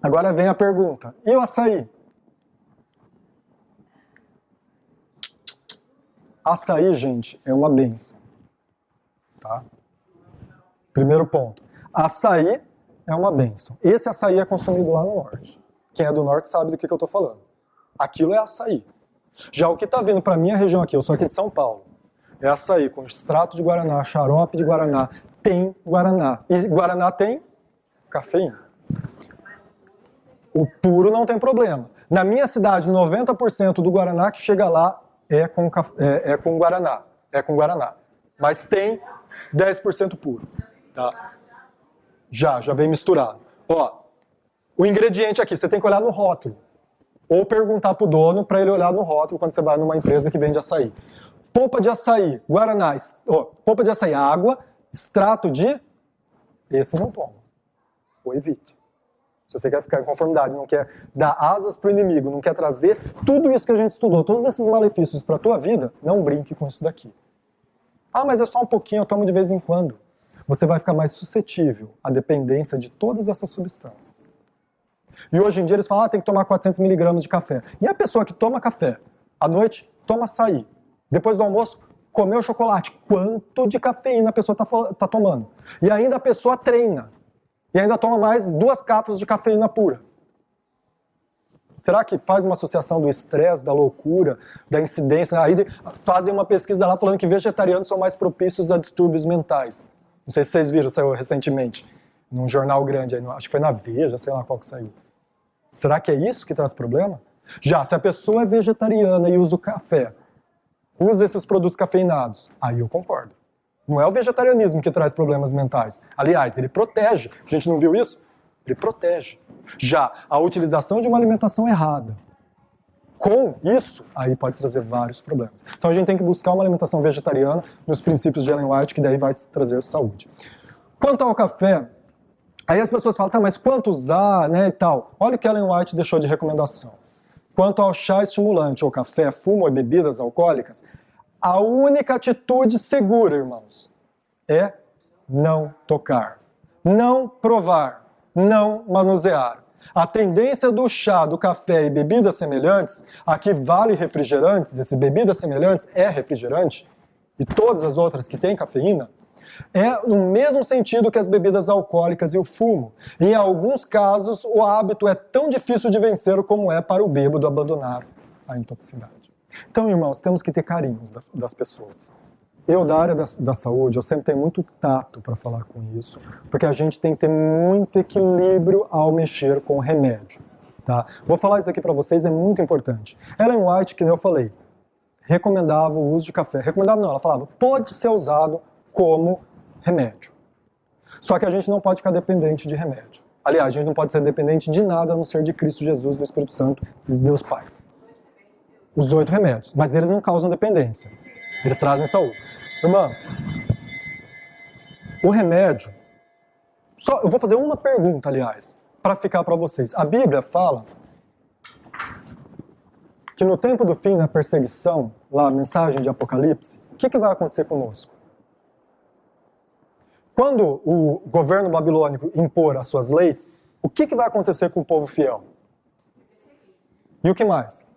Speaker 1: Agora vem a pergunta. E o açaí? Açaí, gente, é uma bênção. Tá? Primeiro ponto. Açaí é uma bênção. Esse açaí é consumido lá no norte. Quem é do norte sabe do que eu estou falando. Aquilo é açaí. Já o que está vindo para a minha região aqui, eu sou aqui de São Paulo, é açaí com extrato de guaraná, xarope de guaraná, tem guaraná. E guaraná tem cafeína. O puro não tem problema. Na minha cidade, 90% do guaraná que chega lá é com guaraná. É com guaraná. Mas tem 10% puro. Tá? Já vem misturado. Ó, o ingrediente aqui, você tem que olhar no rótulo. Ou perguntar pro dono para ele olhar no rótulo quando você vai numa empresa que vende açaí. Polpa de açaí, guaraná, polpa de açaí, água, extrato de... Esse não toma. Ou evite. Se você quer ficar em conformidade, não quer dar asas para o inimigo, não quer trazer tudo isso que a gente estudou, todos esses malefícios para a tua vida, não brinque com isso daqui. Ah, mas é só um pouquinho, eu tomo de vez em quando. Você vai ficar mais suscetível à dependência de todas essas substâncias. E hoje em dia eles falam, tem que tomar 400 miligramas de café. E a pessoa que toma café, à noite, toma açaí. Depois do almoço, comeu chocolate. Quanto de cafeína a pessoa está tomando? E ainda a pessoa treina. E ainda toma mais 2 cápsulas de cafeína pura. Será que faz uma associação do estresse, da loucura, da incidência? Aí fazem uma pesquisa lá falando que vegetarianos são mais propícios a distúrbios mentais. Não sei se vocês viram, saiu recentemente, num jornal grande, aí, acho que foi na Veja, sei lá qual que saiu. Será que é isso que traz problema? Já, se a pessoa é vegetariana e usa o café, usa esses produtos cafeinados, aí eu concordo. Não é o vegetarianismo que traz problemas mentais. Aliás, ele protege. A gente não viu isso? Ele protege. Já a utilização de uma alimentação errada, com isso, aí pode trazer vários problemas. Então a gente tem que buscar uma alimentação vegetariana nos princípios de Ellen White, que daí vai trazer saúde. Quanto ao café, aí as pessoas falam, tá, mas quanto usar, né, e tal. Olha o que Ellen White deixou de recomendação. Quanto ao chá estimulante, ou café, fumo ou bebidas alcoólicas, a única atitude segura, irmãos, é não tocar, não provar, não manusear. A tendência do chá, do café e bebidas semelhantes, aqui vale refrigerantes, esse bebidas semelhantes é refrigerante, e todas as outras que têm cafeína, é no mesmo sentido que as bebidas alcoólicas e o fumo. Em alguns casos, o hábito é tão difícil de vencer como é para o bêbado abandonar a intoxicidade. Então, irmãos, temos que ter carinho das pessoas. Eu, da área da saúde, eu sempre tenho muito tato para falar com isso, porque a gente tem que ter muito equilíbrio ao mexer com remédio. Tá? Vou falar isso aqui para vocês, é muito importante. Ellen White, que eu falei, recomendava o uso de café. Recomendava não, ela falava, pode ser usado como remédio. Só que a gente não pode ficar dependente de remédio. Aliás, a gente não pode ser dependente de nada a não ser de Cristo Jesus, do Espírito Santo e de Deus Pai. Os 8 remédios, mas eles não causam dependência. Eles trazem saúde. Irmã, o remédio... eu vou fazer uma pergunta, aliás, para ficar para vocês. A Bíblia fala que no tempo do fim, na perseguição, lá a mensagem de Apocalipse, o que vai acontecer conosco? Quando o governo babilônico impor as suas leis, o que vai acontecer com o povo fiel? E o que mais?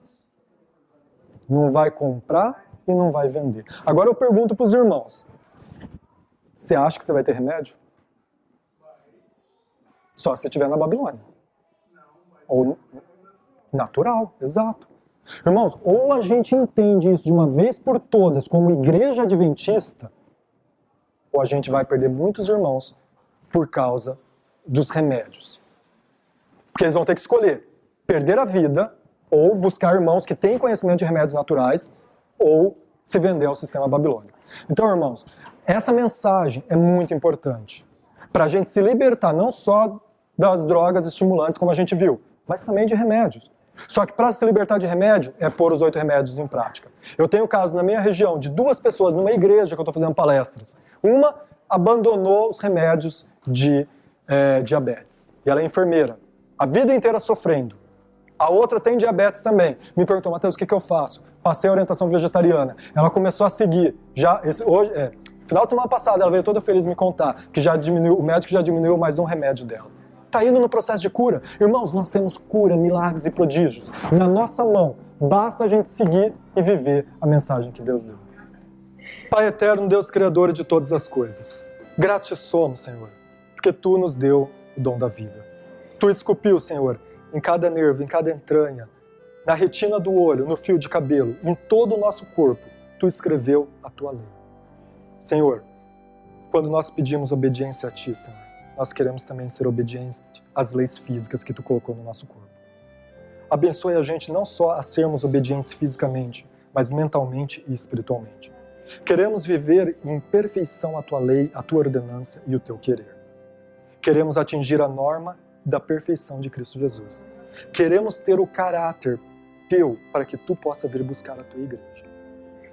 Speaker 1: Não vai comprar e não vai vender. Agora eu pergunto para os irmãos, você acha que você vai ter remédio? Só se estiver na Babilônia. Ou natural, exato. Irmãos, ou a gente entende isso de uma vez por todas como igreja adventista, ou a gente vai perder muitos irmãos por causa dos remédios. Porque eles vão ter que escolher perder a vida ou buscar irmãos que têm conhecimento de remédios naturais ou se vender ao sistema babilônico. Então, irmãos, essa mensagem é muito importante para a gente se libertar não só das drogas estimulantes, como a gente viu, mas também de remédios. Só que para se libertar de remédio, é pôr os 8 remédios em prática. Eu tenho caso na minha região de 2 pessoas numa igreja que eu estou fazendo palestras. Uma abandonou os remédios de diabetes. E ela é enfermeira. A vida inteira sofrendo. A outra tem diabetes também. Me perguntou, Mateus, o que eu faço? Passei a orientação vegetariana. Ela começou a seguir. Final de semana passada, ela veio toda feliz me contar que o médico já diminuiu mais um remédio dela. Está indo no processo de cura. Irmãos, nós temos cura, milagres e prodígios na nossa mão. Basta a gente seguir e viver a mensagem que Deus deu. Pai eterno, Deus criador de todas as coisas. Gratos somos, Senhor, porque Tu nos deu o dom da vida. Tu esculpiu, Senhor, em cada nervo, em cada entranha, na retina do olho, no fio de cabelo, em todo o nosso corpo, Tu escreveu a Tua lei. Senhor, quando nós pedimos obediência a Ti, Senhor, nós queremos também ser obedientes às leis físicas que Tu colocou no nosso corpo. Abençoe a gente não só a sermos obedientes fisicamente, mas mentalmente e espiritualmente. Queremos viver em perfeição a Tua lei, a Tua ordenança e o Teu querer. Queremos atingir a norma da perfeição de Cristo Jesus. Queremos ter o caráter Teu para que Tu possa vir buscar a Tua igreja.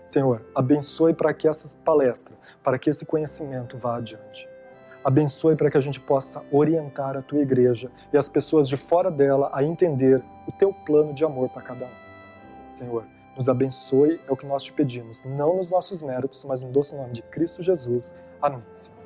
Speaker 1: Senhor, abençoe para que essa palestra, para que esse conhecimento vá adiante. Abençoe para que a gente possa orientar a Tua igreja e as pessoas de fora dela a entender o Teu plano de amor para cada um. Senhor, nos abençoe, é o que nós Te pedimos, não nos nossos méritos, mas no doce nome de Cristo Jesus. Amém, Senhor.